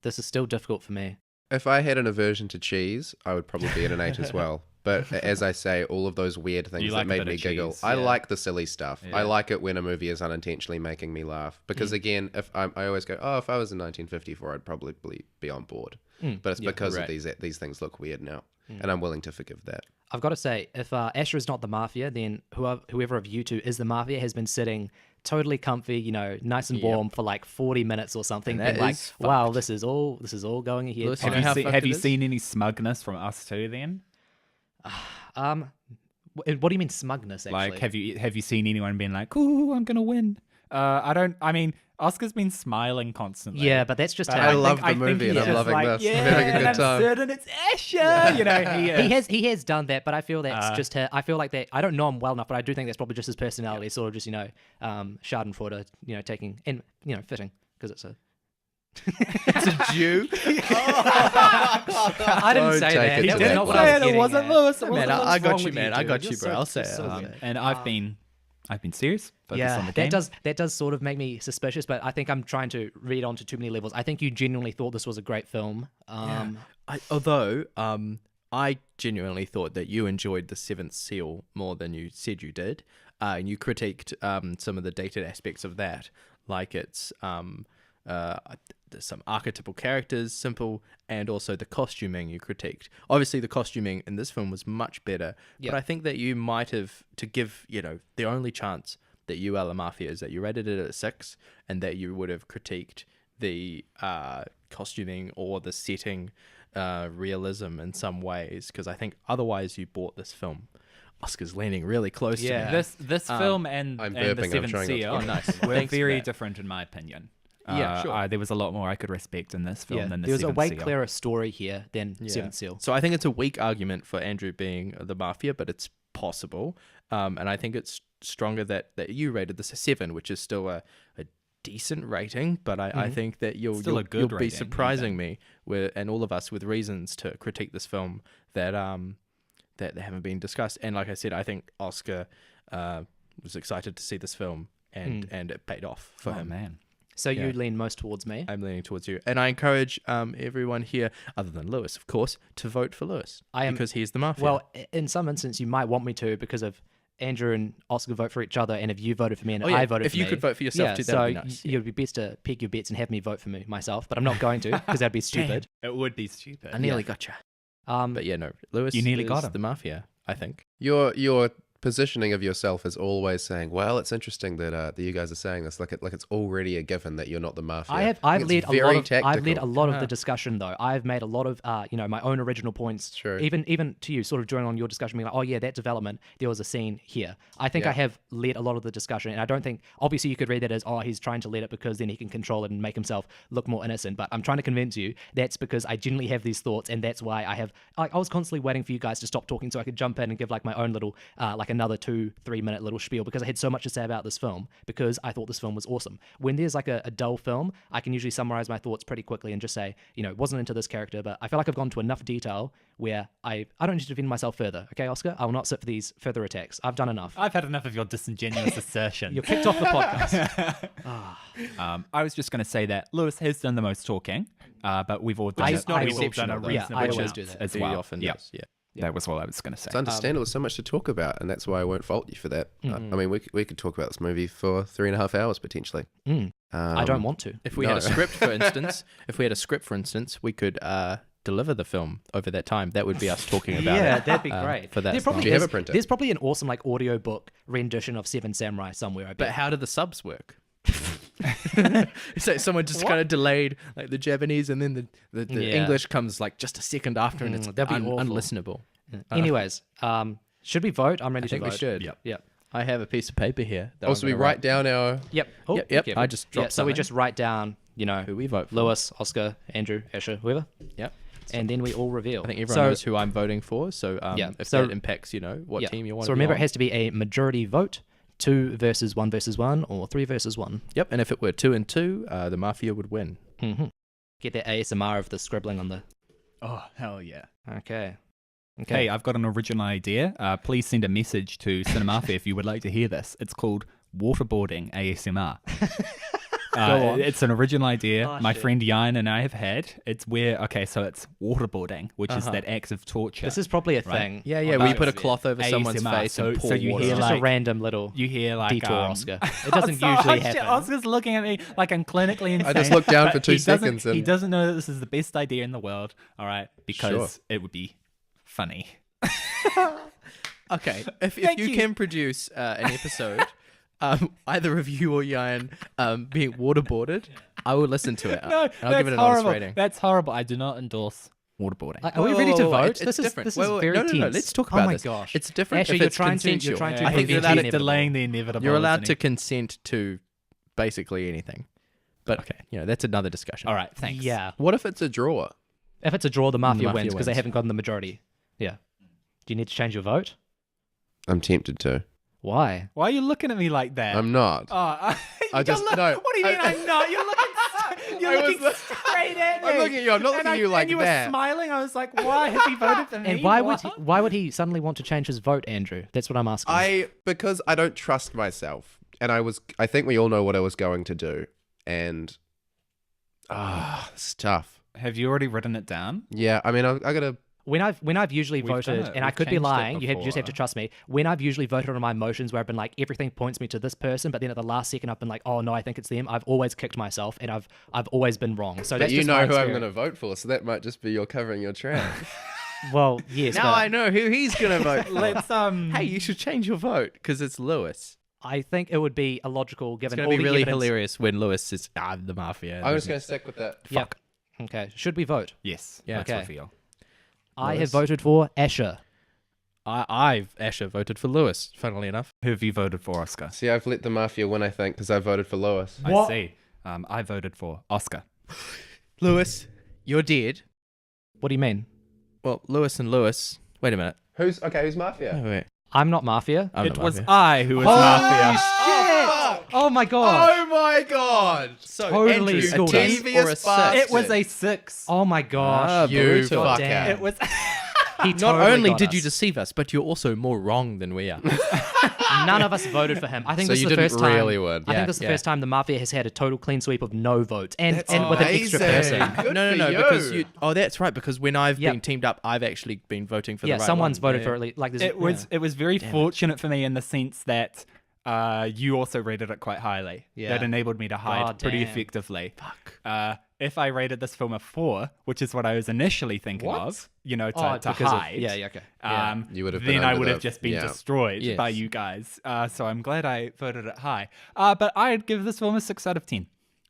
This is still difficult for me. If I had an aversion to cheese, I would probably be at an 8 as well. But as I say, all of those weird things You that like a made bit me of giggle. cheese, I yeah. like the silly stuff. Yeah. I like it when a movie is unintentionally making me laugh. Because again, if I always go, if I was in 1954, I'd probably be on board. But it's because right. of these things look weird now, and I'm willing to forgive that. I've got to say, if Asher is not the Mafia, then whoever of you two is the Mafia has been sitting totally comfy, nice and warm for like 40 minutes or something. And that Been like, is wow, this is all going ahead. Listen, Have how you, fucked have it you is? seen any smugness from us too? Then, What do you mean smugness? Actually, like, have you seen anyone being like, "Ooh, I'm gonna win"? I mean, Oscar's been smiling constantly. Yeah, but that's just But him. I think- love the think movie and he's I'm just loving like, this. Yeah, I'm having a good and I'm time. certain it's Asher. You know, He has done that, but I feel that's just I feel like that. I don't know him well enough, but I do think that's probably just his personality, sort of just Schadenfreude, taking and fitting because it's a. It's a Jew. I didn't Don't say take that. it That's to that not what way. I was it getting wasn't at. Lewis. It Man, wasn't I Lewis. got wrong you, with man. you I two? got You're you, bro. so I'll say it. silly. And I've been serious. Focused on the game. That does sort of make me suspicious, but I think I'm trying to read onto too many levels. I think you genuinely thought this was a great film. Although I genuinely thought that you enjoyed The Seventh Seal more than you said you did, and you critiqued some of the dated aspects of that, like it's there's some archetypal characters, simple, and also the costuming you critiqued. Obviously, the costuming in this film was much better, Yep. but I think that you might have, to give, the only chance that you are the Mafia is that you rated it at 6, and that you would have critiqued the costuming or the setting realism in some ways, because I think otherwise you bought this film. Oscar's leaning really close to Yeah. me. This film and I'm the burping, I'm Seventh trying not to Seal Oh, nice. were Thanks for very that. different in my opinion. Yeah, sure. There was a lot more I could respect in this film Yeah, than the there was a Seventh way Seal. clearer story here than Yeah. Seventh Seal. So I think it's a weak argument for Andrew being the Mafia, but it's possible. And I think it's stronger that you rated this a 7, which is still a decent rating. But I think that you'll Still a you'll good be rating, surprising me and all of us with reasons to critique this film that that haven't been discussed. And like I said, I think Oscar was excited to see this film, and it paid off for Oh him. man. So Yeah. you lean most towards me. I'm leaning towards you, and I encourage everyone here, other than Lewis, of course, to vote for Lewis because he's the Mafia. Well, in some instance, you might want me to because of Andrew and Oscar vote for each other, and if you voted for me and Oh, yeah. I voted If for you me, could vote for yourself too, that so would be nice. it would be best to pick your bets and have me vote for me myself, but I'm not going to because that'd be stupid. It would be stupid. I nearly got you. But But no, Lewis You nearly is got him. the Mafia, I think. Your positioning of yourself is always saying, well, it's interesting that you guys are saying this, like it's already a given that you're not the Mafia. I've It's led very I've led a tactical. lot of the discussion though. I've made a lot of my own original points. True. Even to you, sort of during on your discussion, being like, oh yeah, that development, there was a scene here. I think Yeah. I have led a lot of the discussion, and I don't think obviously you could read that as he's trying to lead it because then he can control it and make himself look more innocent. But I'm trying to convince you that's because I genuinely have these thoughts, and that's why I have. I was constantly waiting for you guys to stop talking so I could jump in and give like my own little like another 2-3 minute little spiel because I had so much to say about this film because I thought this film was awesome. When there's like a dull film, I can usually summarize my thoughts pretty quickly and just say, wasn't into this character, but I feel like I've gone to enough detail where I don't need to defend myself further. Okay, Oscar? I will not sit for these further attacks. I've done enough. I've had enough of your disingenuous assertion. You're kicked off the podcast. I was just going to say that Lewis has done the most talking, but we've all done, is not we've all done a exceptional, though. Yeah, reasonable I always amount do that. as He well. often Yeah. does, yeah. That was all I was going to say. It's understandable. There's so much to talk about, and that's why I won't fault you for that. I mean, we could talk about this movie for 3.5 hours potentially. I don't want to. If we had a script, for instance, we could deliver the film over that time. That would be us talking about Yeah, it. that'd be great. For that There probably Do you have is- a printer? There's probably an awesome like audiobook rendition of Seven Samurai somewhere. I bet. But how do the subs work? So someone just kind of delayed like the Japanese, and then the Yeah. English comes like just a second after, and it's that'd be awful. unlistenable. Anyways, should we vote? I'm ready I think to we vote. should. Yep. I have a piece of paper here. That Also, I'm we gonna write down our. Yep. Oh, Yep, yep. careful. I just dropped So we something. just write down, who we vote for. Lewis, Oscar, Andrew, Asher, whoever, Yep. and then we all reveal. I think everyone knows who I'm voting for. So Yeah, if so- that impacts, what Yeah. team you want. So remember, it has to be a majority vote: 2 versus 1 versus 1, or 3 versus 1. Yep. And if it were 2 and 2, the Mafia would win. Get that ASMR of the scribbling on the. Oh, hell yeah. Okay. Hey, I've got an original idea. Please send a message to Cinemafia if you would like to hear this. It's called Waterboarding ASMR. on. It's an original idea Oh, my shit. friend Yan and I have had. It's where, so it's waterboarding, which is that act of torture. This is probably a Right. thing. Yeah, yeah. Well, We no, put a it's cloth over someone's ASMR, face so- and so pour you water. hear It's on just it. a random little You hear like detour, um, Oscar. It doesn't So- usually shit, happen. Oscar's looking at me like I'm clinically insane. I just looked down but for 2 he doesn't- seconds He and- doesn't know that this is the best idea in the world, all right? Because Sure. it would be funny. Okay, if Thank you you. can produce an episode, either of you or Yan being waterboarded, I will listen to it. No, I'll that's give it an horrible. honest rating. That's horrible. I do not endorse waterboarding. Are we ready to Whoa, vote? It's This is different. this Wait, is wait, very no, no, no. tense. Let's talk about Oh my this. gosh. It's different Actually, if you're it's trying to consensual. you're trying to I think prevent you're the allowed to inevitable. Delaying the inevitable. You're allowed isn't to he? consent to basically anything. But Okay. that's another discussion. All right, thanks. Yeah. What if it's a draw? If it's a draw, the Mafia, Mafia wins because they wins. haven't gotten the majority. Yeah. Do you need to change your vote? I'm tempted to. Why? Why are you looking at me like that? I'm not. Oh, I just no. What do you mean I'm not? You're looking straight at me. I'm looking at you. I'm not looking at you like and you that. were smiling. I was like, why has he voted for me? And why would he suddenly want to change his vote, Andrew? That's what I'm asking. Because I don't trust myself, and I think we all know what I was going to do, and it's tough. Have you already written it down? Yeah, I mean, I gotta. When I've usually We've done voted, it. and I We've could be changed it lying, you just have to before. trust me. When I've usually voted on my emotions, where I've been like, everything points me to this person, but then at the last second I've been like, oh no, I think it's them. I've always kicked myself, and I've always been wrong. So But that's you just know my who I'm going experience. to vote for, so that might just be you're covering your tracks. Well, yes. Now but I know who he's gonna vote for. Let's Hey, you should change your vote because it's Lewis. I think it would be illogical It's given gonna all be the really evidence. hilarious when Lewis says, the Mafia. I'm just going to stick with that. Yeah. Okay. Should we vote? Yes. Yeah. Let's Okay. reveal. I have Lewis? voted for Asher. I've Asher voted for Lewis. Funnily enough, Who have you voted for, Oscar? See, I've let the Mafia win, I think, because I voted for Lewis. I see. I voted for Oscar. Lewis, you're dead. What do you mean? Well, Lewis and Lewis. Wait a minute. Who's Mafia? Wait. I'm not Mafia. I'm It the was Mafia. I who was Mafia. Oh my god. Oh my god! So Totally Andrew, schooled a us. 10 or a 6? It was a 6. Oh my gosh. you brutal. fuck Damn. out. It was. He Not totally only got did you us. deceive us, but you're also more wrong than we are. None of us voted for him. I think So this you is the didn't first time. really win. I Yeah, think this is the yeah. first time the Mafia has had a total clean sweep of no votes, and That's with an extra amazing. person. Good no, for because you. you. Oh, that's right. Because when I've Yep. been teamed up, I've actually been voting for Yeah, the right someone's one. voted Yeah, for yeah. at least. Like, there's, It was very fortunate for me in the sense that you also rated it quite highly. Yeah. That enabled me to hide God pretty damn. effectively. Fuck. If I rated this film a 4, which is what I was initially thinking What? of, to because of- hide. okay. Yeah. You would have been then I under would have the- just been yeah. destroyed Yes. by you guys. So I'm glad I voted it high. But I'd give this film a 6 out of 10.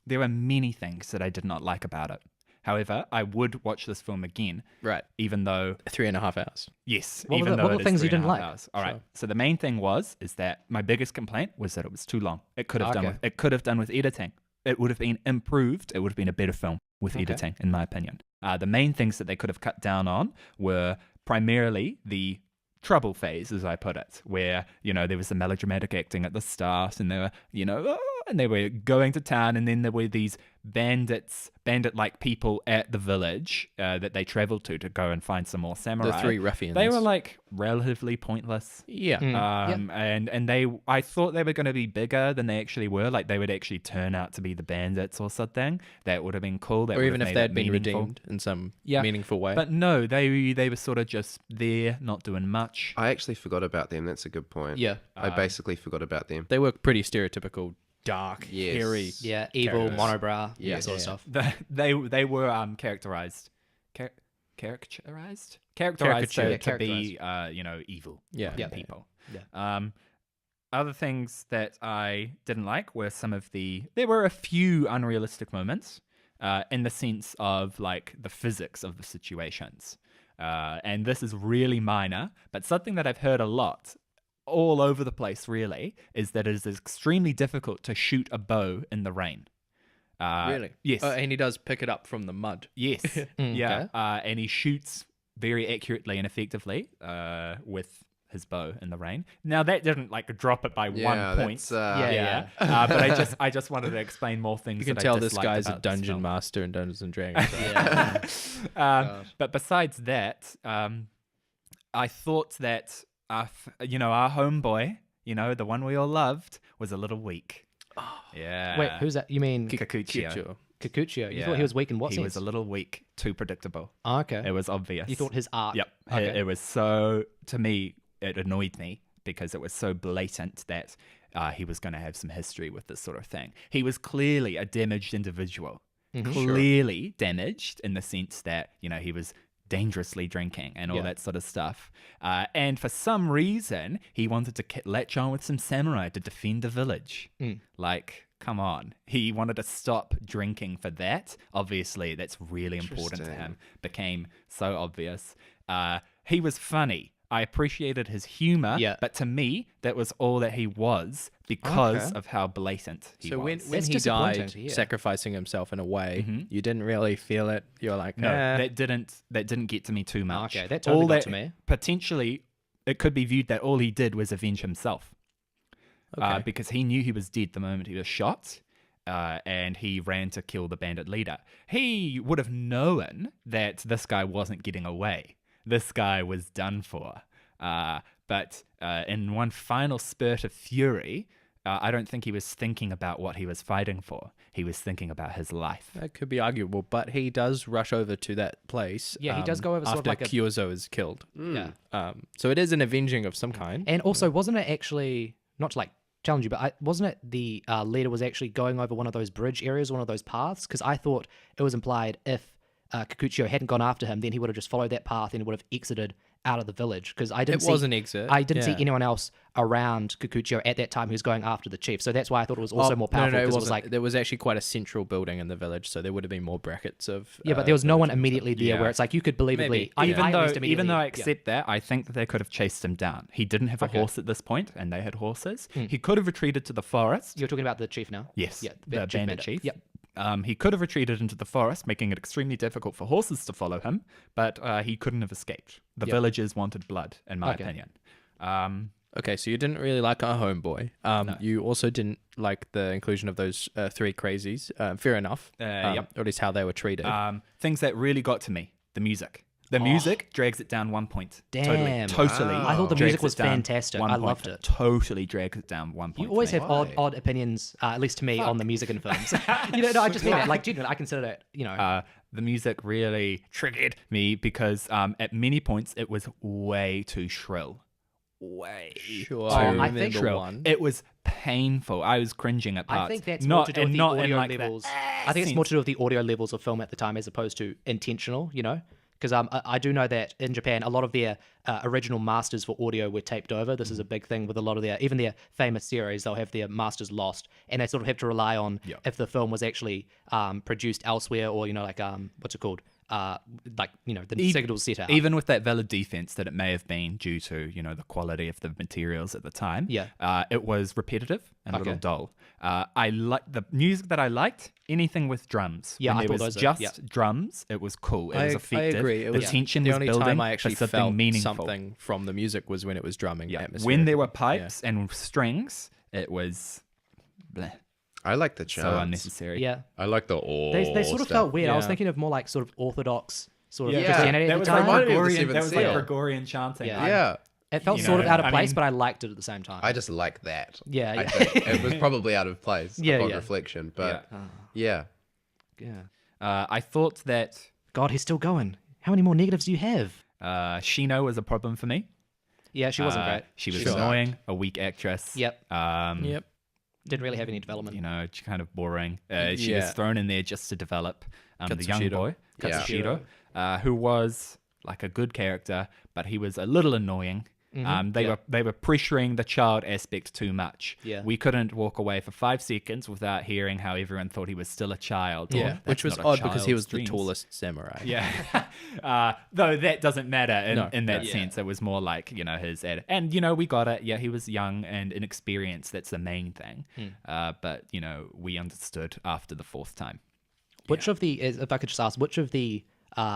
There are many things that I did not like about it. However, I would watch this film again, Right. even though 3.5 hours. yes, What were even the- though what were it is things you didn't 3.5 like? hours. All right. So the main thing is that my biggest complaint was that it was too long. It could have done with editing. It would have been improved. It would have been a better film with editing, in my opinion. The main things that they could have cut down on were primarily the trouble phase, as I put it, where there was the melodramatic acting at the start, and they were and they were going to town, and then there were these bandit-like people at the village that they traveled to go and find some more samurai. The 3 ruffians. They were like relatively pointless. Yeah. And I thought they were going to be bigger than they actually were. Like they would actually turn out to be the bandits or something. That would have been cool. That Or would even have if made they it had been meaningful. redeemed in some Yeah. meaningful way. But no, they were sort of just there, not doing much. I actually forgot about them. That's a good point. yeah, I basically forgot about them. they were pretty stereotypical, dark, Yes. hairy. Yeah, evil, Characters. monobrow, Yeah. that sort of stuff. They were characterized. Characterized Caricatured. to be evil Yeah. looking Yeah. people. Yeah. Other things that I didn't like were there were a few unrealistic moments in the sense of like the physics of the situations. And this is really minor, but something that I've heard a lot all over the place really is that it is extremely difficult to shoot a bow in the rain. Really? Yes. And he does pick it up from the mud. Yes. Yeah. And he shoots very accurately and effectively with his bow in the rain. Now that didn't like drop it by Yeah, 1 point. that's, Yeah. But I just wanted to explain more things. You can that tell I this disliked guy's a about this dungeon film. master in Dungeons and Dragons. But besides that, I thought that our homeboy, the one we all loved, was a little weak. Yeah. Wait, who's that? You mean Kikuchio? Kikuchio? You Yeah. thought he was weak in what He sense? was a little weak, too predictable. Oh, okay. It was obvious. You thought his art. Yep. Okay. It was so, to me, it annoyed me because it was so blatant that he was going to have some history with this sort of thing. He was clearly a damaged individual. Clearly damaged in the sense that, he was dangerously drinking and all that sort of stuff. And for some reason, he wanted to latch on with some samurai to defend the village. Like, come on. He wanted to stop drinking for that. Obviously, that's really important to him. Became so obvious. He was funny. I appreciated his humor, Yeah. but to me, that was all that he was because Okay. of how blatant he So was. when That's he disappointing died, to hear. sacrificing himself in a way, Mhm. you didn't really feel it. You're like, No, eh. that didn't get to me too much. Okay, that totally All got that to me. Potentially, it could be viewed that all he did was avenge himself. Okay. Because he knew he was dead the moment he was shot, and he ran to kill the bandit leader. He would have known that this guy wasn't getting away. This guy was done for. But in one final spurt of fury, I don't think he was thinking about what he was fighting for. He was thinking about his life. That could be arguable, but he does rush over to that place. Yeah, he does go over sort of after like a- Kyozo is killed. Yeah. So it is an avenging of some kind. And also, wasn't it actually, not to like challenge you, but wasn't it the leader was actually going over one of those bridge areas, one of those paths? Because I thought it was implied if Kikuchio hadn't gone after him, then he would have just followed that path and he would have exited out of the village. Because I didn't It see was an exit. I didn't see yeah. anyone else around Kikuchio at that time who was going after the chief. So that's why I thought it was also more powerful. No, it because wasn't. like There was actually quite a central building in the village, so there would have been more brackets of. yeah, but there was no one villagers and immediately there Yeah. where it's like you could believably. Maybe. I Even at though, least even though I immediately- accept that, I think that they could have chased him down. He didn't have a Okay. horse at this point, and they had horses. He could have retreated to the forest. You're talking about the chief now. Yes, Yeah, the bandit chief. Yep. He could have retreated into the forest, making it extremely difficult for horses to follow him, but he couldn't have escaped. The villagers wanted blood, in my Okay. opinion. Okay, so you didn't really like our homeboy. You also didn't like the inclusion of those three crazies. Fair enough. Yep. Or at least how they were treated. Things that really got to me: the music. The music drags it down 1 point. Damn. Totally. I thought the drags music was it down fantastic. 1 I point. loved it. Totally drags it down 1 point. You always for me. have odd opinions, at least to me, on the music in films. No, I just mean that. Like, genuinely, I consider that, The music really triggered me because at many points it was way too shrill. Way Sure, too I remember remember shrill. one. It was painful. I was cringing at parts. I think that's not, more to do with and the not in audio like levels. that, I think it's sense. more to do with the audio levels of film at the time as opposed to intentional, Because I do know that in Japan, a lot of their original masters for audio were taped over. This is a big thing with a lot of even their famous series. They'll have their masters lost, and they sort of have to rely on if the film was actually produced elsewhere or what's it called? The signal setup. Even with that valid defense that it may have been due to, the quality of the materials at the time, it was repetitive and a little dull. I liked the music that I liked, anything with drums. Yeah, when I there thought was those just are- drums, it was cool. It was I effective. agree. It the was tension the was only building time I actually for something felt meaningful. something from the music was when it was drumming. Yeah. atmospheric. When there were pipes and strings, it was bleh, I like the chants. so unnecessary. yeah, I like the they sort of felt weird. I was Yeah. thining of more like sort of orthodox sort of Yeah. Christianity that at was the like time. Reminded me of the Gregorian. Seventh That was like Seal. Gregorian chanting. Yeah. Yeah. It felt You sort of know, out of I place, mean- but I liked it at the same time. I just like that. Yeah, I yeah. think. It was probably out of place Yeah, upon yeah. reflection, but yeah. yeah. I thought that God, he's still going. How many more negatives do you have? Shino was a problem for me. Yeah, she wasn't great. She was She sucked. annoying, a weak actress. Yep. Yep. Didn't really have any development. Kind of boring. She Yeah. was thrown in there just to develop the young Katsushiro. boy, Yeah. Katsushiro, who was like a good character, but he was a little annoying. They were pressuring the child aspect too much. Yeah. We couldn't walk away for 5 seconds without hearing how everyone thought he was still a child. or, Yeah, "That's which was not a odd because he child's was the dreams." tallest samurai. Yeah. Though that doesn't matter in, No, in that no. sense. It was more like, his ad. And, we got it. Yeah, he was young and inexperienced. That's the main thing. But, we understood after the 4th time. Which of the, if I could just ask, which of the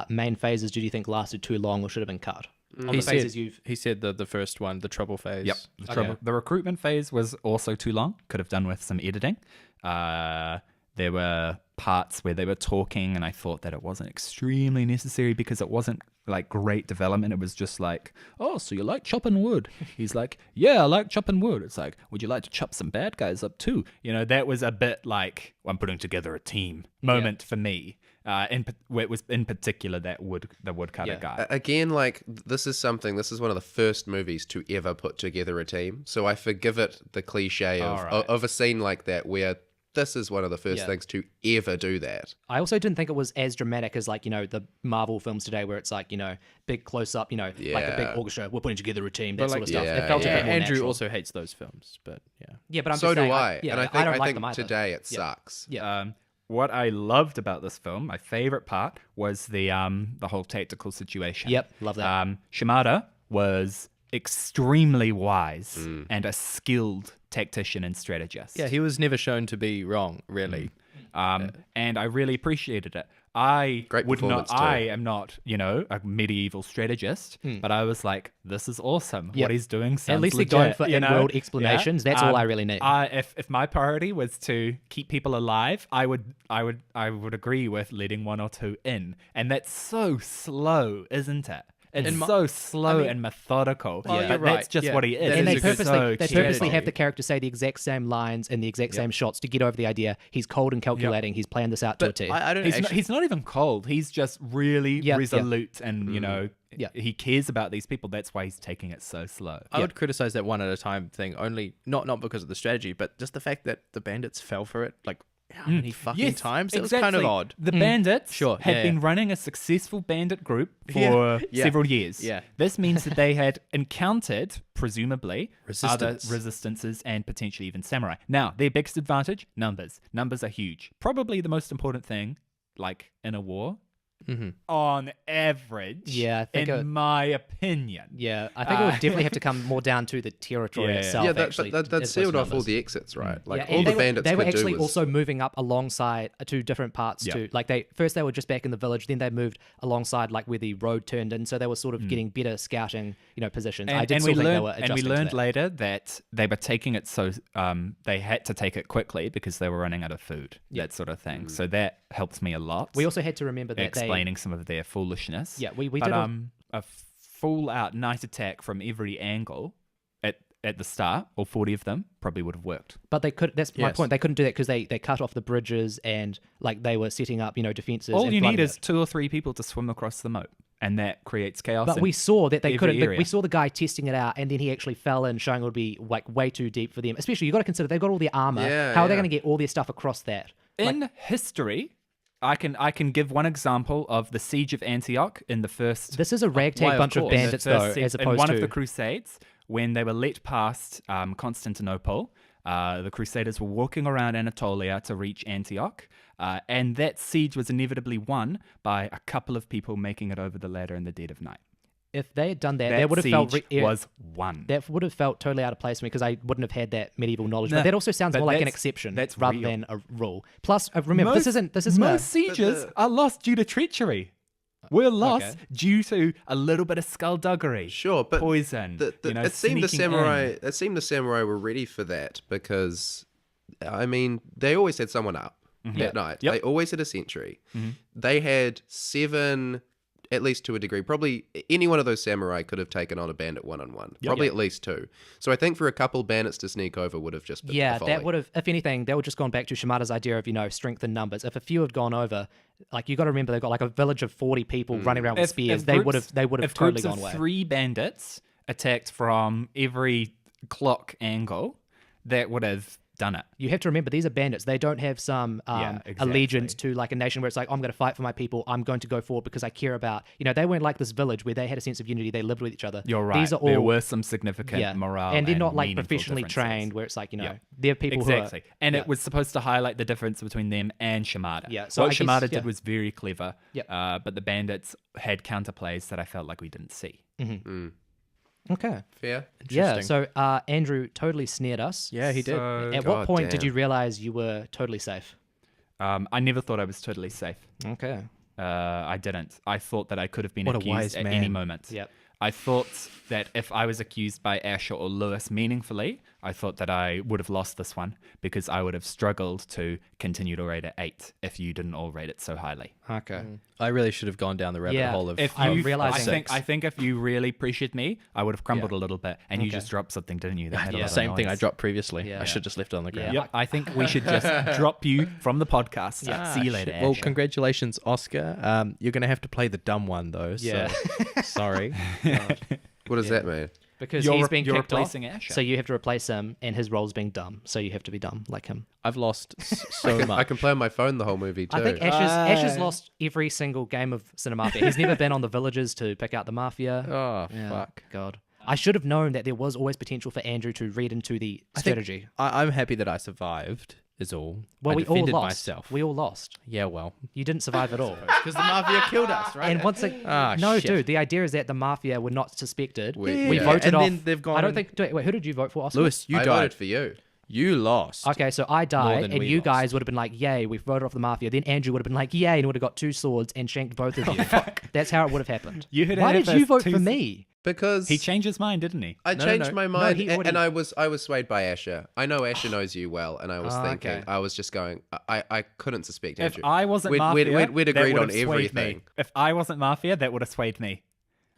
main phases do you think lasted too long or should have been cut? On the phases you've. He said the first one, the trouble phase. Yep. The recruitment phase was also too long. Could have done with some editing. There were parts where they were talking, and I thought that it wasn't extremely necessary because it wasn't like great development. It was just like, oh, so you like chopping wood? He's like, yeah, I like chopping wood. It's like, would you like to chop some bad guys up too? That was a bit like, I'm putting together a team moment for me. Where it was in particular the woodcutter guy. Again, like this is one of the first movies to ever put together a team. So I forgive it the cliche of a scene like that where this is one of the first things to ever do that. I also didn't think it was as dramatic as like, the Marvel films today where it's like, big close up, like a big orchestra, we're putting together a team, that sort of stuff. yeah, It felt a bit more Andrew natural. also hates those films, but yeah. Yeah, but I'm So just do saying, I. yeah, And I don't like think them either. today it sucks. Yeah. What I loved about this film, my favorite part, was the whole tactical situation. Yep, love that. Shimada was extremely wise and a skilled tactician and strategist. Yeah, he was never shown to be wrong, really. And I really appreciated it. I Great would not. performance too. I am not, a medieval strategist, but I was like, "This is awesome. Yep. What he's doing sounds At least legit, they're going for you know? in-world explanations. That's all I really need. If my priority was to keep people alive, I would agree with letting one or two in, and that's so slow, isn't it? It's so slow and methodical. Well, but you're that's right. just Yeah. what he is. That and is they a good- purposely have the careful. character say the exact same lines in the exact same shots to get over the idea. He's cold and calculating. He's planned this out to a T. I don't actually... He's not even cold. He's just really Yeah, yeah. resolute, and Yeah. he cares about these people. That's why he's taking it so slow. I would criticize that one at a time thing only, not because of the strategy, but just the fact that the bandits fell for it like how many fucking Yes, times? It was exactly. kind of odd. The bandits Sure, had yeah, been yeah. running a successful bandit group for Yeah. several years. Yeah. This means that they had encountered, presumably, other Resistance. resistances and potentially even samurai. Now, their biggest advantage, numbers. Numbers are huge. Probably the most important thing, like in a war, on average, Yeah, I think in my opinion. Yeah, I think it would definitely have to come more down to the territory Yeah. itself. Yeah, that actually, that as opposed sealed to off all numbers. the exits, right? Like Yeah, all and the they were- bandits They were could actually do was also moving up alongside two different parts Yeah. too. Like first they were just back in the village, then they moved alongside like where the road turned in, so they were sort of getting better scouting, positions. I did we still think they were learned, adjusting and we learned to that. later that they were taking it so they had to take it quickly because they were running out of food, that sort of thing. So that helps me a lot. We also had to remember that explaining some of their foolishness. Yeah, we but, did a full out night attack from every angle at the start, all 40 of them, probably would have worked. but they could. That's my Yes. point. They couldn't do that because they cut off the bridges and like they were setting up defenses. All and you need flooding is it. 2 or 3 people to swim across the moat, and that creates chaos. But in we saw that they every couldn't. area. We saw the guy testing it out, and then he actually fell in, showing it would be like way too deep for them. Especially, you got to consider they've got all their armor. Yeah, How are they yeah. going to get all their stuff across that? In history, I can give one example of the siege of Antioch in the first. This is a ragtag Why, of bunch of course. bandits, the first though, siege- as in opposed one to of the Crusades, when they were let past Constantinople. The Crusaders were walking around Anatolia to reach Antioch, and that siege was inevitably won by a couple of people making it over the ladder in the dead of night. if they had done that, That that would have felt siege was won. that would have felt totally out of place for me because I wouldn't have had that medieval knowledge. No, but that also sounds but more like an that's- exception that's rather real. than a rule. Plus, remember, this isn't most sieges are lost due to treachery. We're lost Okay. due to a little bit of skullduggery. Sure, but poison. it seemed the sneaking samurai. in. It seemed the samurai were ready for that because, I mean, they always had someone up at night. Yep. They always had a sentry. They had 7, at least to a degree. Probably any one of those samurai could have taken on a bandit one-on-one. Probably at least 2. So I think for a couple bandits to sneak over would have just been a folly. that would have, if anything, that would just gone back to Shimada's idea of strength in numbers. If a few had gone over, like you got to remember they've got like a village of 40 people running around with spears. They would have if totally groups gone of away. 3 bandits attacked from every clock angle, that would have done it. You have to remember these are bandits. They don't have some exactly. allegiance to like a nation where it's like I'm going to fight for my people. I'm going to go forward because I care about. They weren't like this village where they had a sense of unity. They lived with each other. You're right. These are all there were some significant morale and they're not like meaningful professionally differences. trained where it's like Yeah. they're people Exactly. who are, And yeah. it was supposed to highlight the difference between them and Shimada. Yeah, so what I guess- Shimada yeah. did was very clever. Yep. But the bandits had counterplays that I felt like we didn't see. Okay. Fair. Yeah. So Andrew totally snared us. Yeah, he did. So, At what God point did damn. you realize you were totally safe? I never thought I was totally safe. Okay. I didn't. I thought that I could have been What a accused wise at man. any moment. Yep. I thought that if I was accused by Asher or Lewis meaningfully, I thought that I would have lost this one because I would have struggled to continue to rate it 8 if you didn't all rate it so highly. Okay. I really should have gone down the rabbit Yeah. hole of. If I'm you, realizing- I think if you really pressured me, I would have crumbled a little bit, and you Okay. just dropped something, didn't you? That made a lot of Same thing I noise. dropped previously. Yeah. I should have just left it on the ground. Yeah. Yep, I think we should just drop you from the podcast. See you later, Well, Asher. congratulations, Oscar. You're going to have to play the dumb one, though. Yeah. So, sorry. What does that mean? Because You're he's re- being you're kicked off, replacing Asher. so you have to replace him, and his role's being dumb, so you have to be dumb like him. I've lost so much. I can play on my phone the whole movie too. I think Ash's lost every single game of Cinemafia. He's never been on the villages to pick out the Mafia. Oh, Yeah, fuck. God. I should have known that there was always potential for Andrew to read into the strategy. I'm happy that I survived. is all. Well, I we all defended lost. myself. We all lost. Yeah, well. You didn't survive at all. Because the mafia killed us, right? And once it, Ah, no, shit. dude, the idea is that the mafia were not suspected. We- We yeah. voted and off. then they've gone. I don't think. Wait, who did you vote for, Oscar? Lewis, you I died. voted for you. You lost. Okay, so I died, than and we you lost. guys would have been like, "Yay, we voted off the mafia." Then Andrew would have been like, "Yay," and would have got 2 swords and shanked both of you. That's how it would have happened. You heard it Why here did you first, vote for me? Because He changed his mind, didn't he? I No, changed no. my No, mind, he- and, what and he- I was swayed by Asher. I know Asher knows you well, and I was thinking, okay. I was just going, I couldn't suspect If Andrew. I wasn't We'd- Mafia, we'd that agreed would on have swayed me. everything. If I wasn't Mafia, that would have swayed me.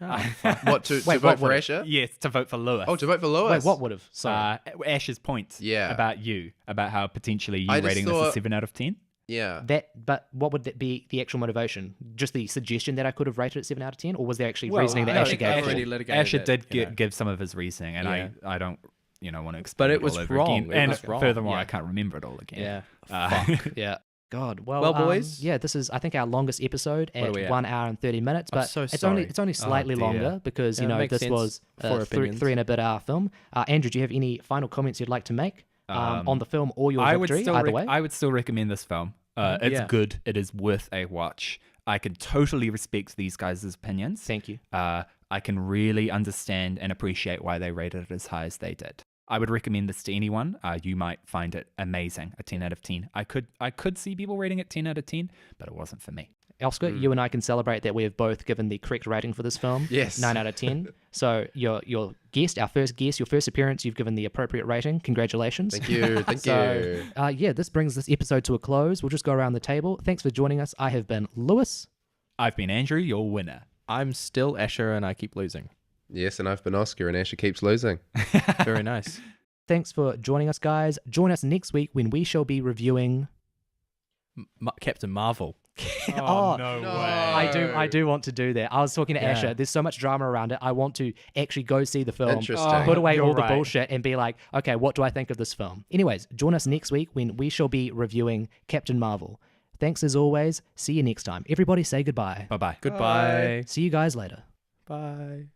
What to Wait, vote what for would it- Asher? Yes, to vote for Lewis. Oh, to vote for Lewis. Wait, what would have? Sorry. Ash's points Yeah. about you, about how potentially you I just rating this a thought- 7 out of 10. Yeah. But what would that be the actual motivation? Just the suggestion that I could have rated it 7 out of 10, or was there actually Well, reasoning that I Asher think gave? I've for? already litigated Asher it, did you know. give some of his reasoning, and Yeah. I don't want to explain But it all was over wrong. again. It And was wrong. furthermore, Yeah. I can't remember it all again. Yeah. Yeah. God. Well, Well, boys. yeah, this is I think our longest episode What are at we at? 1 hour and 30 minutes, I'm but so it's sorry. only slightly dear. longer because Yeah, you know makes this sense was for a opinions. three and a bit hour film. Andrew, do you have any final comments you'd like to make on the film or your I would victory? still Either way. I would still recommend this film. It's Yeah. good. It is worth a watch. I can totally respect these guys' opinions. Thank you. I can really understand and appreciate why they rated it as high as they did. I would recommend this to anyone. You might find it amazing, a 10 out of 10. I could see people rating it 10 out of 10, but it wasn't for me. Oscar, you and I can celebrate that we have both given the correct rating for this film. Yes. 9 out of 10. So your guest, our first guest, your first appearance, you've given the appropriate rating. Congratulations. Thank you. Thank you. Yeah, this brings this episode to a close. We'll just go around the table. Thanks for joining us. I have been Lewis. I've been Andrew, your winner. I'm still Asher and I keep losing. Yes, and I've been Oscar, and Asher keeps losing. Very nice. Thanks for joining us, guys. Join us next week when we shall be reviewing. Captain Marvel. Oh, no no. way. I do want to do that. I was talking to Yeah. Asher. There's so much drama around it. I want to actually go see the film, Interesting. put away You're all the right. bullshit, and be like, okay, what do I think of this film? Anyways, join us next week when we shall be reviewing Captain Marvel. Thanks as always. See you next time. Everybody say goodbye. Bye-bye. Goodbye. See you guys later. Bye.